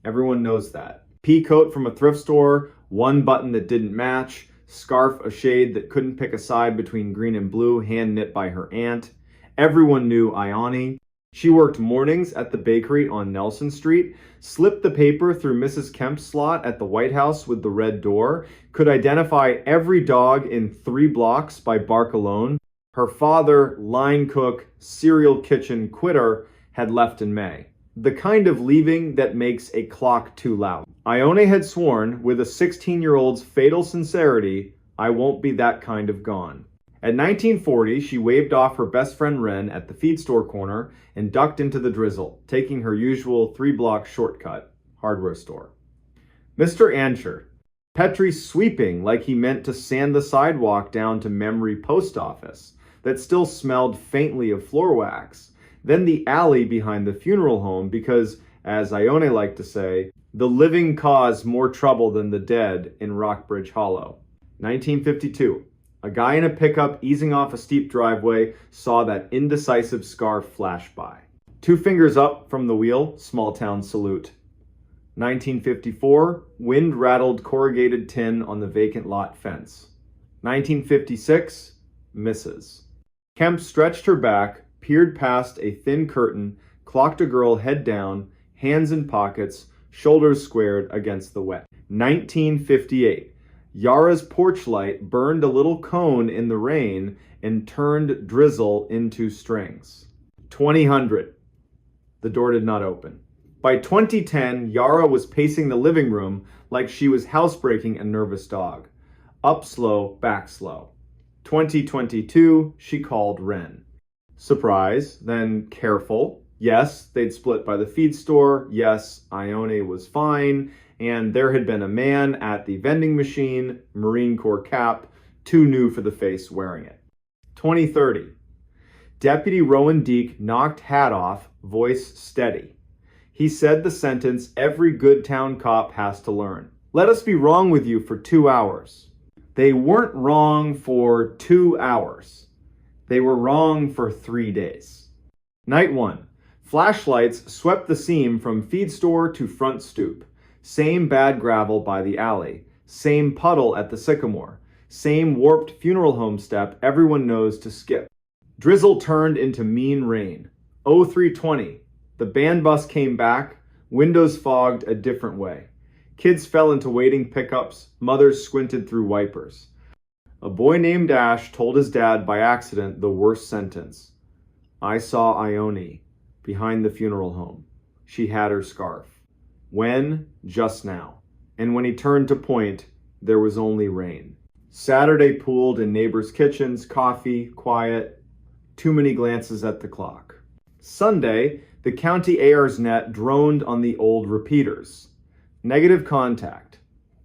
Everyone knows that. Pea coat from a thrift store, one button that didn't match, scarf a shade that couldn't pick a side between green and blue, hand knit by her aunt. Everyone knew Ione. She worked mornings at the bakery on Nelson Street, slipped the paper through Mrs. Kemp's slot at the White House with the red door, could identify every dog in 3 blocks by bark alone. Her father, line cook, serial kitchen quitter, had left in May. The kind of leaving that makes a clock too loud. Ione had sworn, with a 16-year-old's fatal sincerity, "I won't be that kind of gone." At 1940, she waved off her best friend Wren at the feed store corner and ducked into the drizzle, taking her usual 3-block shortcut, hardware store. Mr. Ansher, Petrie sweeping like he meant to sand the sidewalk down to Memory Post Office that still smelled faintly of floor wax, then the alley behind the funeral home because, as Ione liked to say, the living cause more trouble than the dead in Rockbridge Hollow. 1952. A guy in a pickup easing off a steep driveway saw that indecisive scarf flash by. 2 fingers up from the wheel, small town salute. 1954, wind rattled corrugated tin on the vacant lot fence. 1956, misses. Kemp stretched her back, peered past a thin curtain, clocked a girl head down, hands in pockets, shoulders squared against the wet. 1958. Yara's porch light burned a little cone in the rain and turned drizzle into strings. 2000. The door did not open. By 2010, Yara was pacing the living room like she was housebreaking a nervous dog. Up slow, back slow. 2022, she called Wren. Surprise, then careful. Yes, they'd split by the feed store. Yes, Ione was fine. And there had been a man at the vending machine, Marine Corps cap, too new for the face wearing it. 2030. Deputy Rowan Deek knocked hat off, voice steady. He said the sentence every good town cop has to learn. Let us be wrong with you for 2 hours. They weren't wrong for 2 hours. They were wrong for 3 days. Night 1. Flashlights swept the seam from feed store to front stoop. Same bad gravel by the alley. Same puddle at the sycamore. Same warped funeral home step everyone knows to skip. Drizzle turned into mean rain. 0320. The band bus came back. Windows fogged a different way. Kids fell into waiting pickups. Mothers squinted through wipers. A boy named Ash told his dad by accident the worst sentence. I saw Ione behind the funeral home. She had her scarf. When? Just now. And when he turned to point, there was only rain. Saturday pooled in neighbors' kitchens, coffee, quiet, too many glances at the clock. Sunday, the county AR's net droned on the old repeaters. Negative contact.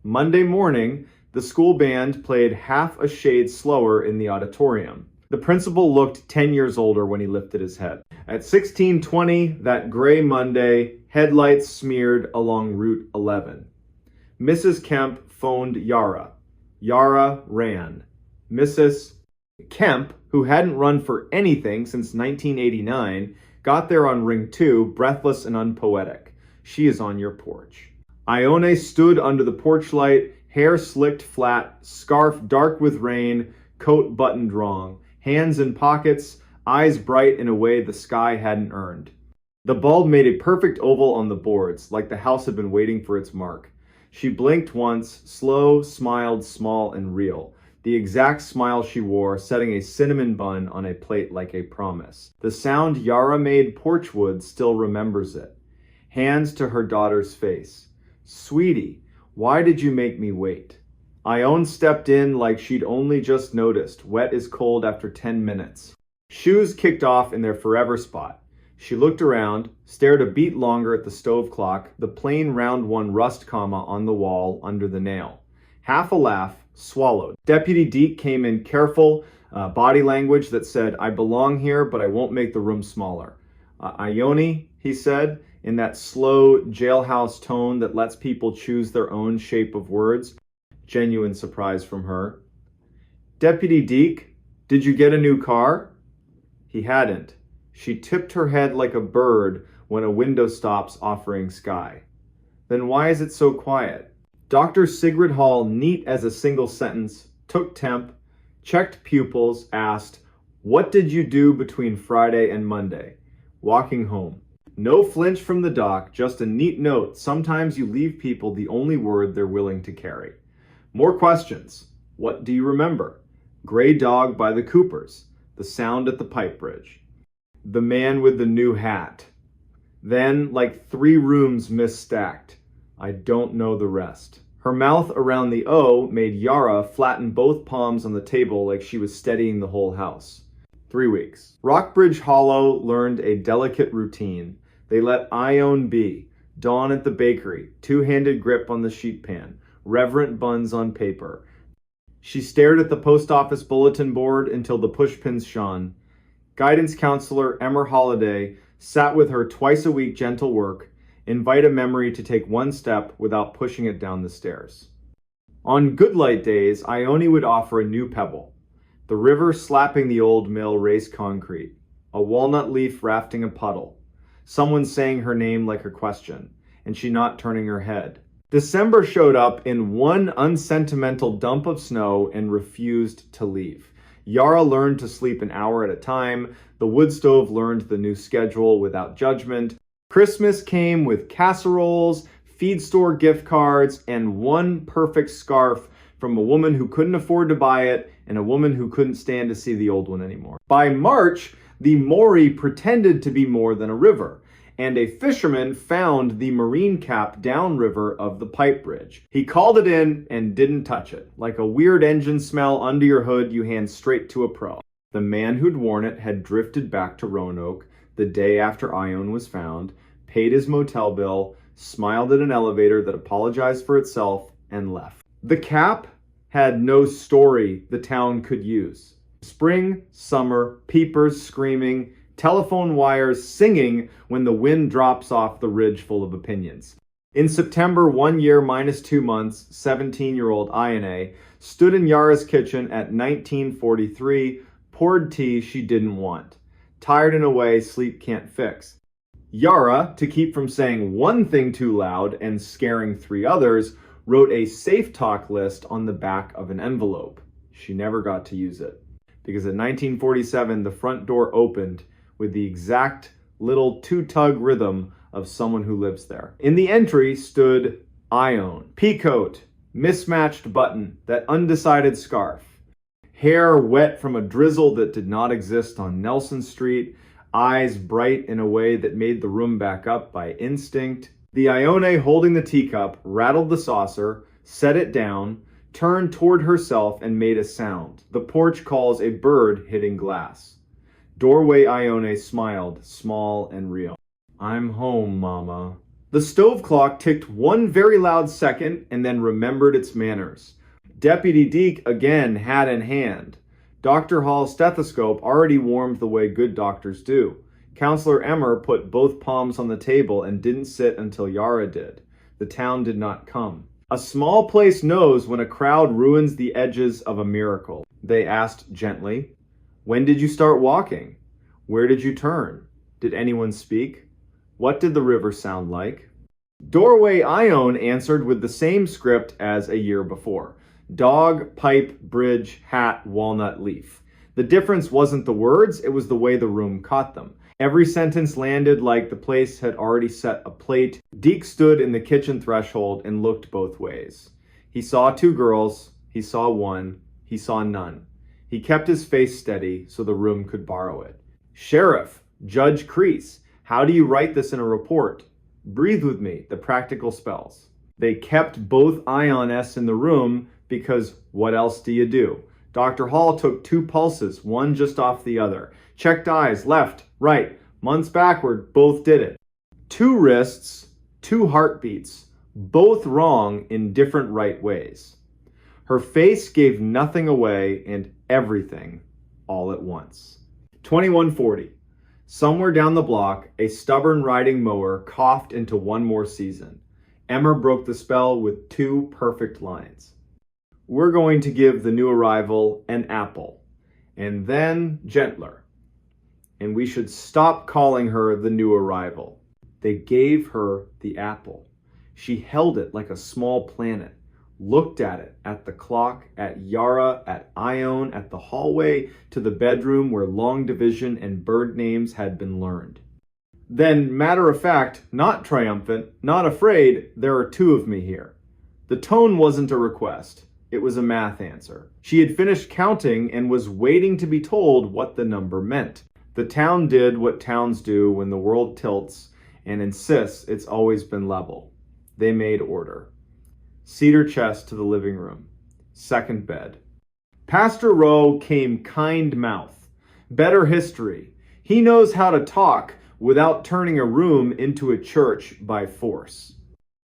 Monday morning, the school band played half a shade slower in the auditorium. The principal looked 10 years older when he lifted his head. At 16:20, that gray Monday, headlights smeared along Route 11. Mrs. Kemp phoned Yara. Yara ran. Mrs. Kemp, who hadn't run for anything since 1989, got there on ring 2, breathless and unpoetic. She is on your porch. Ione stood under the porch light, hair slicked flat, scarf dark with rain, coat buttoned wrong, hands in pockets, eyes bright in a way the sky hadn't earned. The bulb made a perfect oval on the boards, like the house had been waiting for its mark. She blinked once, slow, smiled, small and real. The exact smile she wore, setting a cinnamon bun on a plate like a promise. The sound Yara made porchwood still remembers it. Hands to her daughter's face. Sweetie, why did you make me wait? Ione stepped in like she'd only just noticed, wet as cold after 10 minutes. Shoes kicked off in their forever spot. She looked around, stared a beat longer at the stove clock, the plain round one rust comma on the wall under the nail. Half a laugh, swallowed. Deputy Deek came in careful, body language that said, I belong here, but I won't make the room smaller. Ione, he said, in that slow jailhouse tone that lets people choose their own shape of words. Genuine surprise from her. Deputy Deek, did you get a new car? He hadn't. She tipped her head like a bird when a window stops offering sky. Then why is it so quiet? Dr. Sigrid Hall, neat as a single sentence, took temp, checked pupils, asked, what did you do between Friday and Monday? walking home. No flinch from the doc, just a neat note. Sometimes you leave people the only word they're willing to carry. More questions. What do you remember? Gray dog by the Coopers. The sound at the pipe bridge. The man with the new hat. Then, like 3 rooms misstacked. I don't know the rest. Her mouth around the O made Yara flatten both palms on the table like she was steadying the whole house. 3 weeks. Rockbridge Hollow learned a delicate routine. They let Ione be. Dawn at the bakery, 2-handed grip on the sheet pan, reverent buns on paper. She stared at the post office bulletin board until the pushpins shone. Guidance counselor Emmer Holliday sat with her twice a week gentle work, invite a memory to take 1 step without pushing it down the stairs. On good light days, Ione would offer a new pebble. The river slapping the old mill race concrete. A walnut leaf rafting a puddle. Someone saying her name like a question, and she not turning her head. December showed up in 1 unsentimental dump of snow and refused to leave. Yara learned to sleep an hour at a time. The wood stove learned the new schedule without judgment. Christmas came with casseroles, feed store gift cards, and 1 perfect scarf from a woman who couldn't afford to buy it and a woman who couldn't stand to see the old one anymore. By March, the Maury pretended to be more than a river, and a fisherman found the marine cap downriver of the pipe bridge. He called it in and didn't touch it. Like a weird engine smell under your hood, you hand straight to a pro. The man who'd worn it had drifted back to Roanoke the day after Ione was found, paid his motel bill, smiled at an elevator that apologized for itself, and left. The cap had no story the town could use. Spring, summer, peepers screaming, telephone wires singing when the wind drops off the ridge full of opinions. In September, 1 year minus 2 months, 17-year-old Ione stood in Yara's kitchen at 1943, poured tea she didn't want. Tired in a way sleep can't fix. Yara, to keep from saying 1 thing too loud and scaring 3 others, wrote a safe talk list on the back of an envelope. She never got to use it, because in 1947 the front door opened with the exact little 2-tug rhythm of someone who lives there. In the entry stood Ione, peacoat, mismatched button, that undecided scarf, hair wet from a drizzle that did not exist on Nelson Street, eyes bright in a way that made the room back up by instinct. The Ione holding the teacup rattled the saucer, set it down, turned toward herself and made a sound. The porch calls a bird hitting glass. Doorway Ione smiled, small and real. I'm home, Mama. The stove clock ticked 1 very loud second and then remembered its manners. Deputy Deke again hat in hand. Dr. Hall's stethoscope already warmed the way good doctors do. Counselor Emmer put both palms on the table and didn't sit until Yara did. The town did not come. A small place knows when a crowd ruins the edges of a miracle. They asked gently, when did you start walking? Where did you turn? Did anyone speak? What did the river sound like? Doorway Ione answered with the same script as a year before. Dog, pipe, bridge, hat, walnut leaf. The difference wasn't the words, it was the way the room caught them. Every sentence landed like the place had already set a plate. Deke stood in the kitchen threshold and looked both ways. He saw 2 girls, he saw 1, he saw none. He kept his face steady so the room could borrow it. Sheriff, Judge Crease, how do you write this in a report? Breathe with me, the practical spells. They kept both Ionesses in the room because what else do you do? Dr. Hall took 2 pulses, one just off the other. Checked eyes, left, right, months backward, both did it. 2 wrists, 2 heartbeats, both wrong in different right ways. Her face gave nothing away and everything all at once. 2140. Somewhere down the block, a stubborn riding mower coughed into 1 more season. Emmer broke the spell with 2 perfect lines. We're going to give the new arrival an apple, and then gentler. And we should stop calling her the new arrival. They gave her the apple. She held it like a small planet, looked at it, at the clock, at Yara, at Ione, at the hallway, to the bedroom where long division and bird names had been learned. Then, matter of fact, not triumphant, not afraid, there are two of me here. The tone wasn't a request. It was a math answer. She had finished counting and was waiting to be told what the number meant. The town did what towns do when the world tilts and insists it's always been level. They made order. Cedar chest to the living room. Second bed. Pastor Rowe came kind mouth. Better history. He knows how to talk without turning a room into a church by force.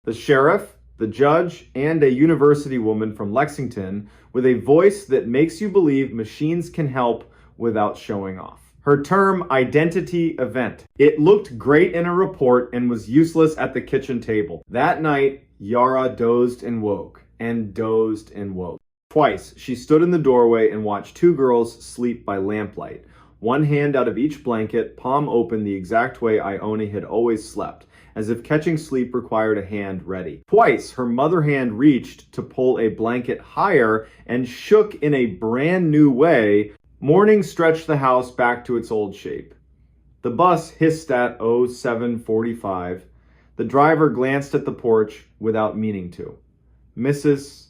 The sheriff, the judge, and a university woman from Lexington with a voice that makes you believe machines can help without showing off. Her term, identity event. It looked great in a report and was useless at the kitchen table. That night, Yara dozed and woke, and dozed and woke. Twice, she stood in the doorway and watched two girls sleep by lamplight. One hand out of each blanket, palm open the exact way Ione had always slept, as if catching sleep required a hand ready. Twice, her mother hand reached to pull a blanket higher and shook in a brand new way. Morning stretched the house back to its old shape. The bus hissed at 07:45. The driver glanced at the porch without meaning to. Mrs.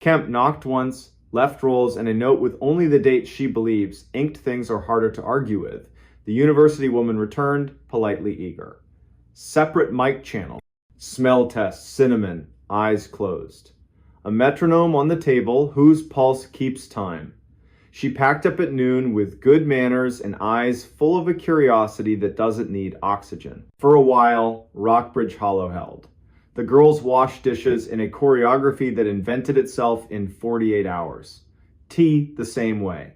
Kemp knocked once, left rolls, and a note with only the date she believes. Inked things are harder to argue with. The university woman returned, politely eager. Separate mic channel. Smell test, cinnamon, eyes closed. A metronome on the table whose pulse keeps time. She packed up at noon with good manners and eyes full of a curiosity that doesn't need oxygen. For a while, Rockbridge Hollow held. The girls washed dishes in a choreography that invented itself in 48 hours. Tea the same way.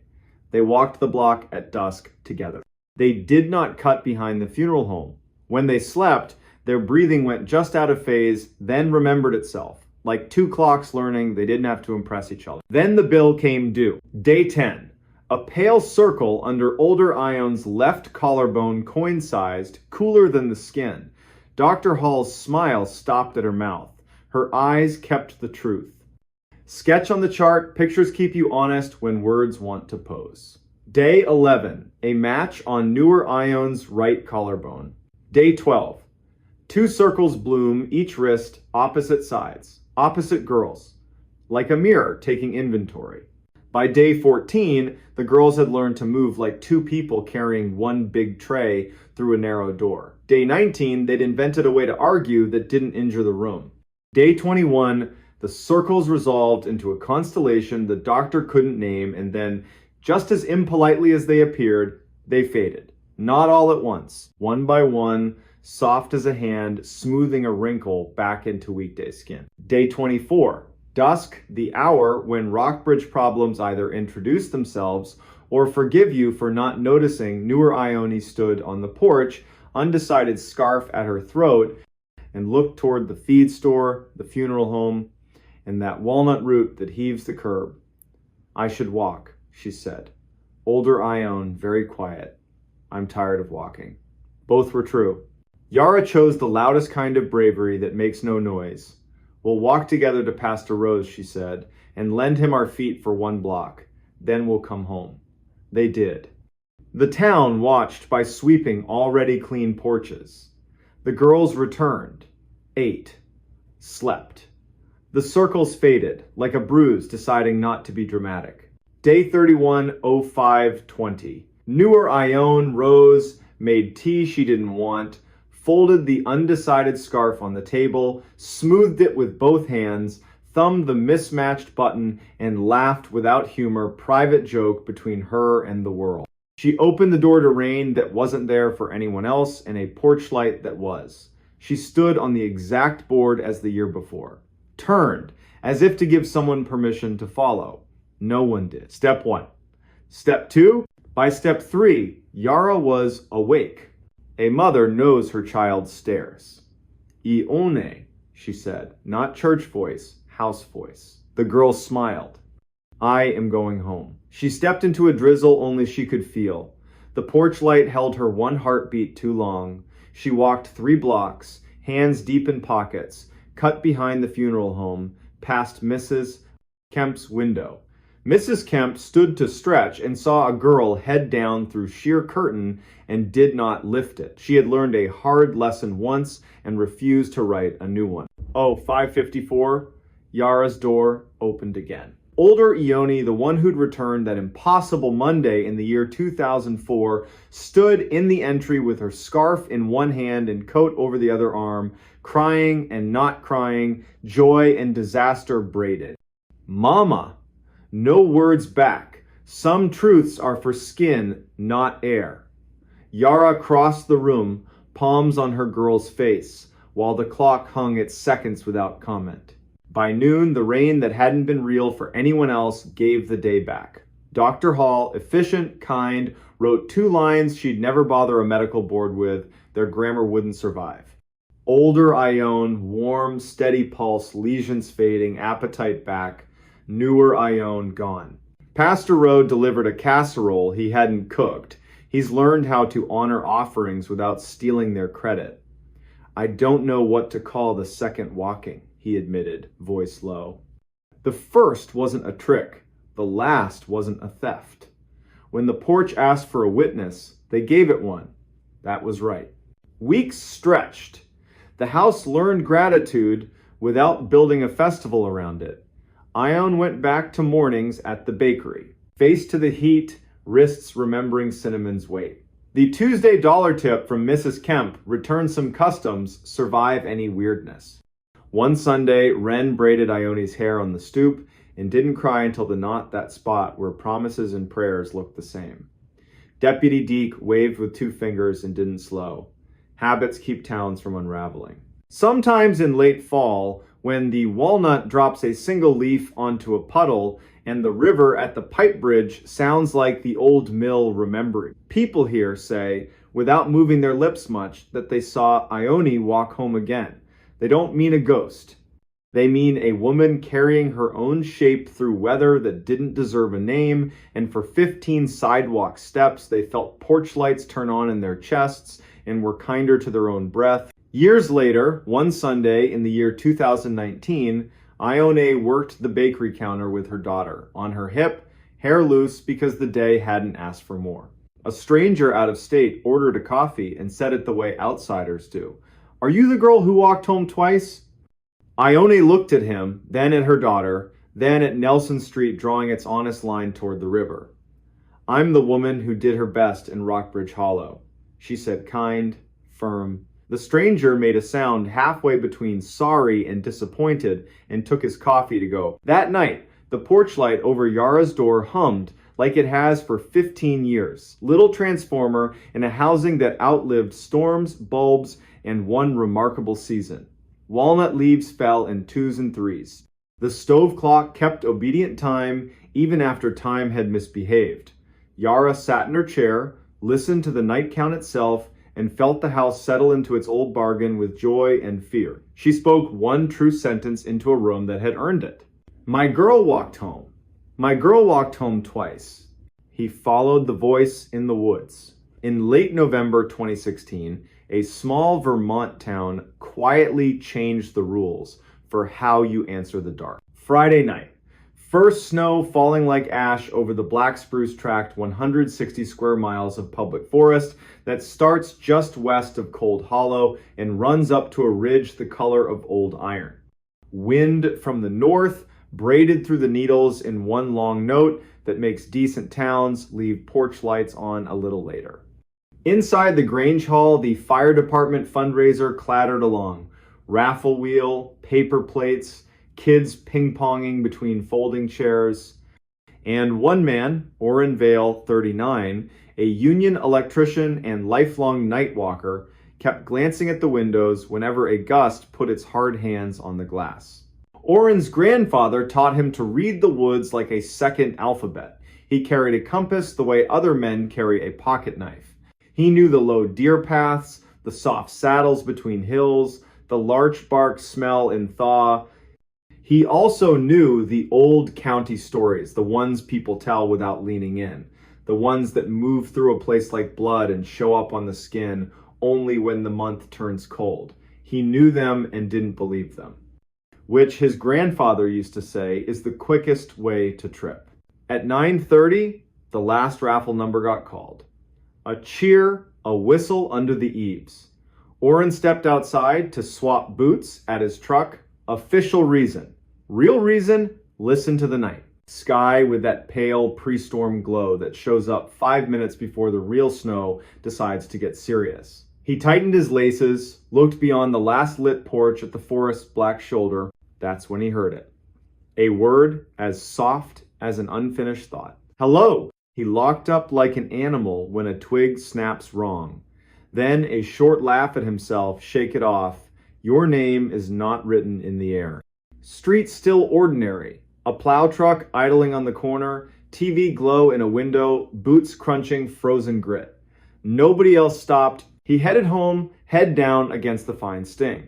They walked the block at dusk together. They did not cut behind the funeral home. When they slept, their breathing went just out of phase, then remembered itself. Like two clocks learning, they didn't have to impress each other. Then the bill came due. Day 10. A pale circle under older Ion's left collarbone, coin-sized, cooler than the skin. Dr. Hall's smile stopped at her mouth. Her eyes kept the truth. Sketch on the chart, pictures keep you honest when words want to pose. Day 11. A match on newer Ion's right collarbone. Day 12. Two circles bloom, each wrist, opposite sides. Opposite girls. Like a mirror taking inventory. By day 14, the girls had learned to move like two people carrying one big tray through a narrow door. Day 19, they'd invented a way to argue that didn't injure the room. Day 21, the circles resolved into a constellation the doctor couldn't name, and then, just as impolitely as they appeared, they faded. Not all at once, one by one, soft as a hand, smoothing a wrinkle back into weekday skin. Day 24. Dusk, the hour when Rockbridge problems either introduce themselves or forgive you for not noticing newer Ione stood on the porch, undecided scarf at her throat, and looked toward the feed store, the funeral home, and that walnut root that heaves the curb. I should walk, she said. Older Ione, very quiet. I'm tired of walking. Both were true. Yara chose the loudest kind of bravery that makes no noise. We'll walk together to Pastor Rowe's, she said, and lend him our feet for 1 block. Then we'll come home. They did. The town watched by sweeping already clean porches. The girls returned, ate, slept. The circles faded, like a bruise deciding not to be dramatic. Day 31, 05:20. Newer Ione rose, made tea she didn't want, folded the undecided scarf on the table, smoothed it with both hands, thumbed the mismatched button, and laughed without humor, private joke between her and the world. She opened the door to rain that wasn't there for anyone else and a porch light that was. She stood on the exact board as the year before. Turned, as if to give someone permission to follow. No one did. Step 1. Step 2. By step 3, Yara was awake. A mother knows her child stares. Ione, she said, not church voice, house voice. The girl smiled. I am going home. She stepped into a drizzle only she could feel. The porch light held her one heartbeat too long. She walked 3 blocks, hands deep in pockets, cut behind the funeral home, past Mrs. Kemp's window. Mrs. Kemp stood to stretch and saw a girl head down through sheer curtain and did not lift it. She had learned a hard lesson once and refused to write a new one. Oh, 5:54, Yara's door opened again. Older Ione, the one who'd returned that impossible Monday in the year 2004, stood in the entry with her scarf in one hand and coat over the other arm, crying and not crying, joy and disaster braided. Mama! No words back. Some truths are for skin, not air. Yara crossed the room, palms on her girl's face, while the clock hung its seconds without comment. By noon, the rain that hadn't been real for anyone else gave the day back. Dr. Hall, efficient, kind, wrote 2 lines she'd never bother a medical board with. Their grammar wouldn't survive. Older Ione, warm, steady pulse, lesions fading, appetite back. Newer Ione gone. Pastor Rowe delivered a casserole he hadn't cooked. He's learned how to honor offerings without stealing their credit. I don't know what to call the second walking, he admitted, voice low. The first wasn't a trick. The last wasn't a theft. When the porch asked for a witness, they gave it one. That was right. Weeks stretched. The house learned gratitude without building a festival around it. Ione went back to mornings at the bakery, face to the heat, wrists remembering cinnamon's weight. The Tuesday dollar tip from Mrs. Kemp, return some customs, survive any weirdness. One Sunday, Wren braided Ione's hair on the stoop and didn't cry until the knot that spot where promises and prayers looked the same. Deputy Deke waved with 2 fingers and didn't slow. Habits keep towns from unraveling. Sometimes in late fall, when the walnut drops a single leaf onto a puddle and the river at the pipe bridge sounds like the old mill remembering. People here say, without moving their lips much, that they saw Ione walk home again. They don't mean a ghost. They mean a woman carrying her own shape through weather that didn't deserve a name, and for 15 sidewalk steps they felt porch lights turn on in their chests and were kinder to their own breath. Years later, one Sunday in the year 2019, Ione worked the bakery counter with her daughter, on her hip, hair loose because the day hadn't asked for more. A stranger out of state ordered a coffee and said it the way outsiders do. "Are you the girl who walked home twice?" Ione looked at him, then at her daughter, then at Nelson Street drawing its honest line toward the river. "I'm the woman who did her best in Rockbridge Hollow," she said, kind, firm. The stranger made a sound halfway between sorry and disappointed and took his coffee to go. That night, the porch light over Yara's door hummed like it has for 15 years. Little transformer in a housing that outlived storms, bulbs, and one remarkable season. Walnut leaves fell in 2s and 3s. The stove clock kept obedient time even after time had misbehaved. Yara sat in her chair, listened to the night count itself, and felt the house settle into its old bargain with joy and fear. She spoke one true sentence into a room that had earned it. "My girl walked home. My girl walked home twice." He followed the voice in the woods. In late November 2016, a small Vermont town quietly changed the rules for how you answer the dark. Friday night. First snow falling like ash over the Black Spruce Tract 160 square miles of public forest that starts just west of Cold Hollow and runs up to a ridge the color of old iron. Wind from the north braided through the needles in one long note that makes decent towns leave porch lights on a little later. Inside the Grange Hall, the fire department fundraiser clattered along. Raffle wheel, paper plates, kids ping-ponging between folding chairs. And one man, Orrin Vale, 39, a union electrician and lifelong night walker, kept glancing at the windows whenever a gust put its hard hands on the glass. Orrin's grandfather taught him to read the woods like a second alphabet. He carried a compass the way other men carry a pocket knife. He knew the low deer paths, the soft saddles between hills, the larch bark smell in thaw. He also knew the old county stories, the ones people tell without leaning in, the ones that move through a place like blood and show up on the skin only when the month turns cold. He knew them and didn't believe them, which his grandfather used to say is the quickest way to trip. At 9:30, the last raffle number got called. A cheer, a whistle under the eaves. Orrin stepped outside to swap boots at his truck. Official reason. Real reason, listen to the night. Sky with that pale pre-storm glow that shows up 5 minutes before the real snow decides to get serious. He tightened his laces, looked beyond the last lit porch at the forest's black shoulder. That's when he heard it. A word as soft as an unfinished thought. Hello! He locked up like an animal when a twig snaps wrong. Then a short laugh at himself, shake it off. Your name is not written in the air. Street still ordinary. A plow truck idling on the corner, TV glow in a window, boots crunching frozen grit. Nobody else stopped. He headed home, head down against the fine sting.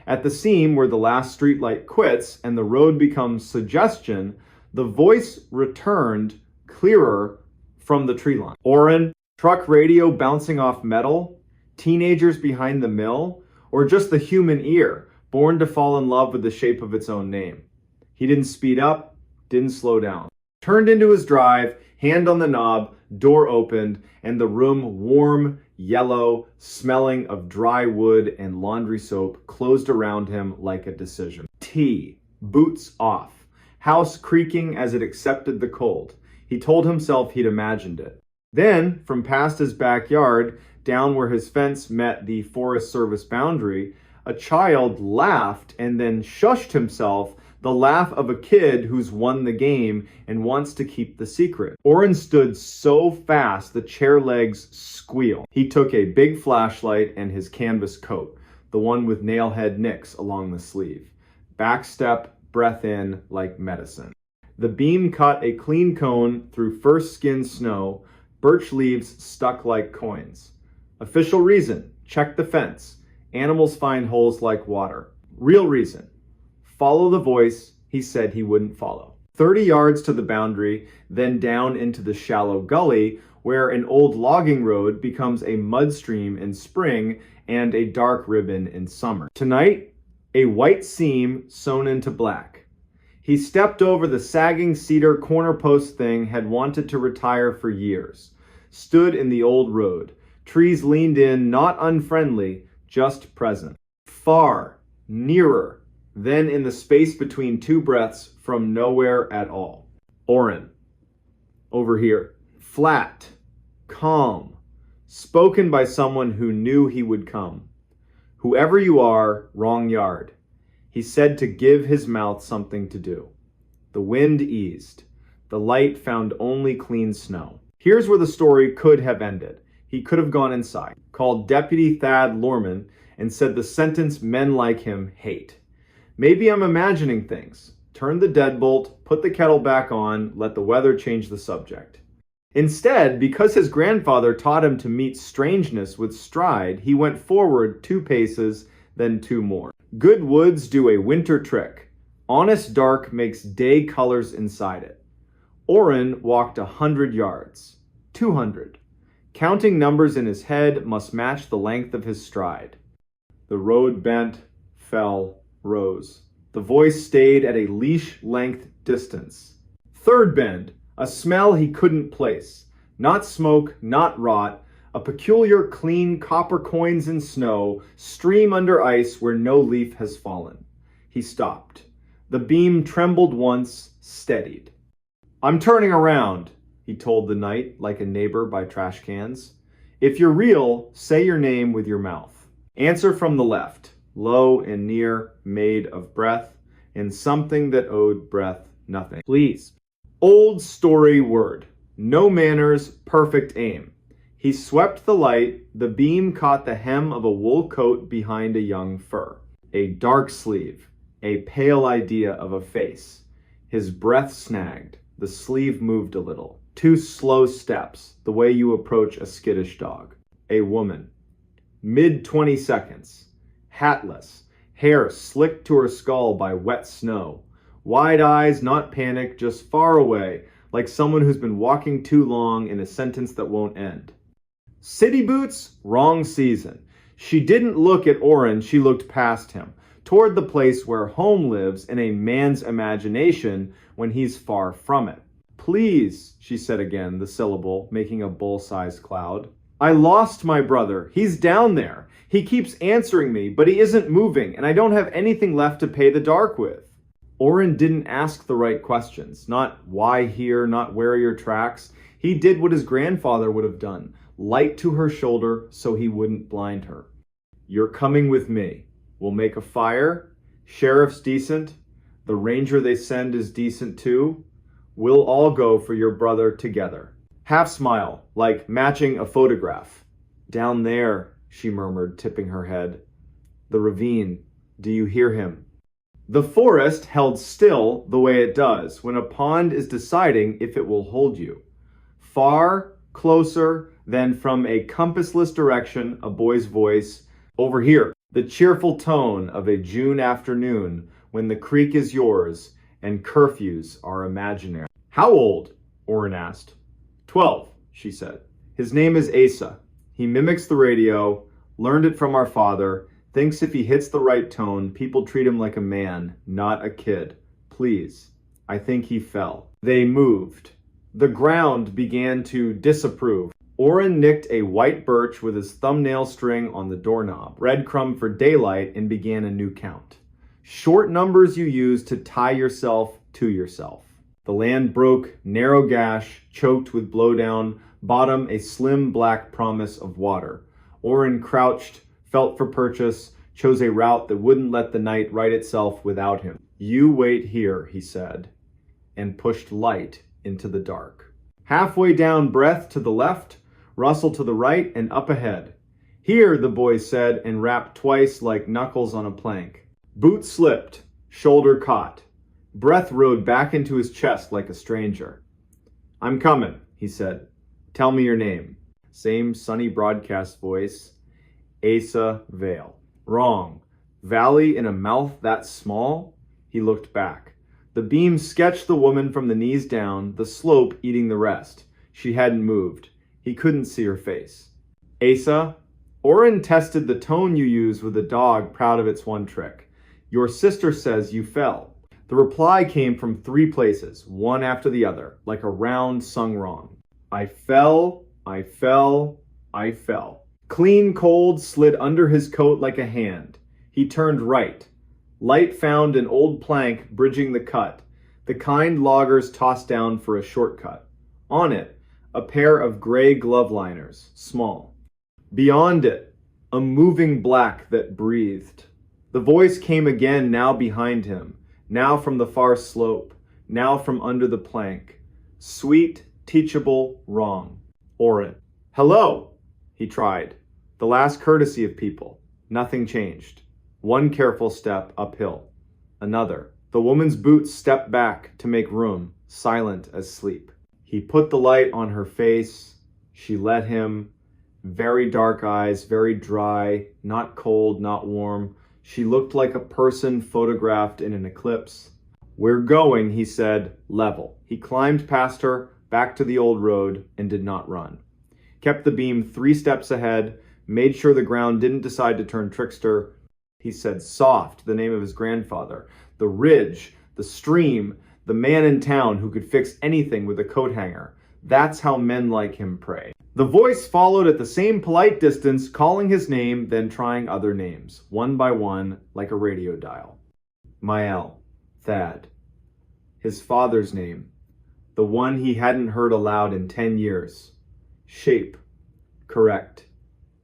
At the seam where the last streetlight quits and the road becomes suggestion, the voice returned clearer from the tree line. Orrin, truck radio bouncing off metal, teenagers behind the mill, or just the human ear, born to fall in love with the shape of its own name. He didn't speed up, didn't slow down. Turned into his drive, hand on the knob, door opened, and the room, warm, yellow, smelling of dry wood and laundry soap, closed around him like a decision. Tea, boots off, house creaking as it accepted the cold. He told himself he'd imagined it. Then, from past his backyard, down where his fence met the Forest Service boundary, a child laughed and then shushed himself, the laugh of a kid who's won the game and wants to keep the secret. Orrin stood so fast the chair legs squealed. He took a big flashlight and his canvas coat, the one with nailhead nicks along the sleeve. Back step, breath in like medicine. The beam cut a clean cone through first skinned snow, birch leaves stuck like coins. Official reason, check the fence. Animals find holes like water. Real reason, follow the voice he said he wouldn't follow. 30 yards to the boundary, then down into the shallow gully where an old logging road becomes a mud stream in spring and a dark ribbon in summer. Tonight, a white seam sewn into black. He stepped over the sagging cedar corner post thing had wanted to retire for years. Stood in the old road. Trees leaned in, not unfriendly, just present. Far, nearer, then in the space between two breaths from nowhere at all. Orrin. Over here. Flat. Calm. Spoken by someone who knew he would come. Whoever you are, wrong yard. He said to give his mouth something to do. The wind eased. The light found only clean snow. Here's where the story could have ended. He could have gone inside, called Deputy Thad Lorman, and said the sentence men like him hate. Maybe I'm imagining things. Turn the deadbolt, put the kettle back on, let the weather change the subject. Instead, because his grandfather taught him to meet strangeness with stride, he went forward 2 paces, then 2 more. Good woods do a winter trick. Honest dark makes day colors inside it. Orrin walked 100 yards. 200. Counting numbers in his head must match the length of his stride. The road bent, fell, rose. The voice stayed at a leash-length distance. Third bend, a smell he couldn't place. Not smoke, not rot. A peculiar clean copper coins in snow stream under ice where no leaf has fallen. He stopped. The beam trembled once, steadied. I'm turning around, he told the night like a neighbor by trash cans. If you're real, say your name with your mouth. Answer from the left, low and near, made of breath, and something that owed breath nothing. Please. Old story word. No manners, perfect aim. He swept the light, the beam caught the hem of a wool coat behind a young fir. A dark sleeve, a pale idea of a face. His breath snagged, the sleeve moved a little. 2 slow steps, the way you approach a skittish dog. A woman. Mid-20 seconds. Hatless, hair slicked to her skull by wet snow. Wide eyes, not panic, just far away, like someone who's been walking too long in a sentence that won't end. City boots? Wrong season. She didn't look at Orrin, she looked past him, toward the place where home lives in a man's imagination when he's far from it. Please, she said again, the syllable making a bull-sized cloud. I lost my brother. He's down there. He keeps answering me, but he isn't moving, and I don't have anything left to pay the dark with. Oren didn't ask the right questions. Not why here, not where are your tracks. He did what his grandfather would have done. Light to her shoulder so he wouldn't blind her. You're coming with me. We'll make a fire. Sheriff's decent. The ranger they send is decent too. We'll all go for your brother together. Half smile, like matching a photograph. Down there, she murmured, tipping her head. The ravine. Do you hear him? The forest held still the way it does when a pond is deciding if it will hold you. Far, closer, than from a compassless direction, a boy's voice. Over here, the cheerful tone of a June afternoon when the creek is yours and curfews are imaginary. How old? Oren asked. 12, she said. His name is Asa. He mimics the radio, learned it from our father, thinks if he hits the right tone, people treat him like a man, not a kid. Please. I think he fell. They moved. The ground began to disapprove. Oren nicked a white birch with his thumbnail string on the doorknob, breadcrumb for daylight, and began a new count. Short numbers you use to tie yourself to yourself. The land broke, narrow gash, choked with blowdown, bottom a slim black promise of water. Oren crouched, felt for purchase, chose a route that wouldn't let the night right itself without him. You wait here, he said, and pushed light into the dark. Halfway down, breath to the left, rustle to the right, and up ahead. Here, the boy said, and rapped twice like knuckles on a plank. Boot slipped, shoulder caught. Breath rode back into his chest like a stranger. I'm coming, he said. Tell me your name. Same sunny broadcast voice. Asa Vale. Wrong. Valley in a mouth that small? He looked back. The beam sketched the woman from the knees down, the slope eating the rest. She hadn't moved. He couldn't see her face. Asa, Oren tested the tone you use with a dog proud of its one trick. Your sister says you fell. The reply came from 3 places, one after the other, like a round sung wrong. I fell, I fell, I fell. Clean cold slid under his coat like a hand. He turned right. Light found an old plank bridging the cut, the kind loggers tossed down for a shortcut. On it, a pair of gray glove liners, small. Beyond it, a moving black that breathed. The voice came again, now behind him, now from the far slope, now from under the plank. Sweet, teachable, wrong. Oren. Hello, he tried. The last courtesy of people. Nothing changed. One careful step uphill. Another. The woman's boots stepped back to make room, silent as sleep. He put the light on her face. She let him. Very dark eyes, very dry, not cold, not warm. She looked like a person photographed in an eclipse. We're going, he said, level. He climbed past her, back to the old road, and did not run. Kept the beam 3 steps ahead, made sure the ground didn't decide to turn trickster. He said soft, the name of his grandfather, the ridge, the stream, the man in town who could fix anything with a coat hanger. That's how men like him pray. The voice followed at the same polite distance, calling his name, then trying other names, one by one, like a radio dial. Mael, Thad. His father's name, the one he hadn't heard aloud in 10 years. Shape, correct.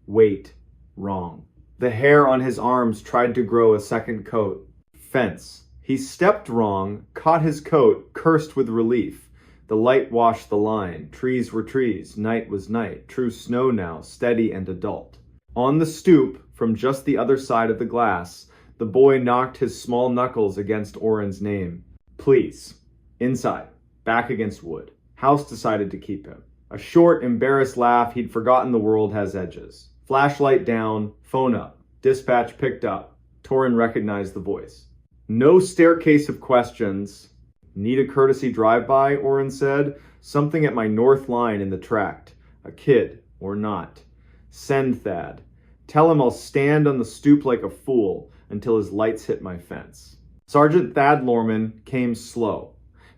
Weight, wrong. The hair on his arms tried to grow a second coat. Fence. He stepped wrong, caught his coat, cursed with relief. The light washed the line. Trees were trees. Night was night. True snow now, steady and adult. On the stoop, from just the other side of the glass, the boy knocked his small knuckles against Oren's name. Please. Inside. Back against wood. House decided to keep him. A short, embarrassed laugh. He'd forgotten the world has edges. Flashlight down. Phone up. Dispatch picked up. Torin recognized the voice. No staircase of questions. Need a courtesy drive-by, Oren said. Something at my north line in the tract. A kid, or not. Send Thad. Tell him I'll stand on the stoop like a fool until his lights hit my fence. Sergeant Thad Lorman came slow.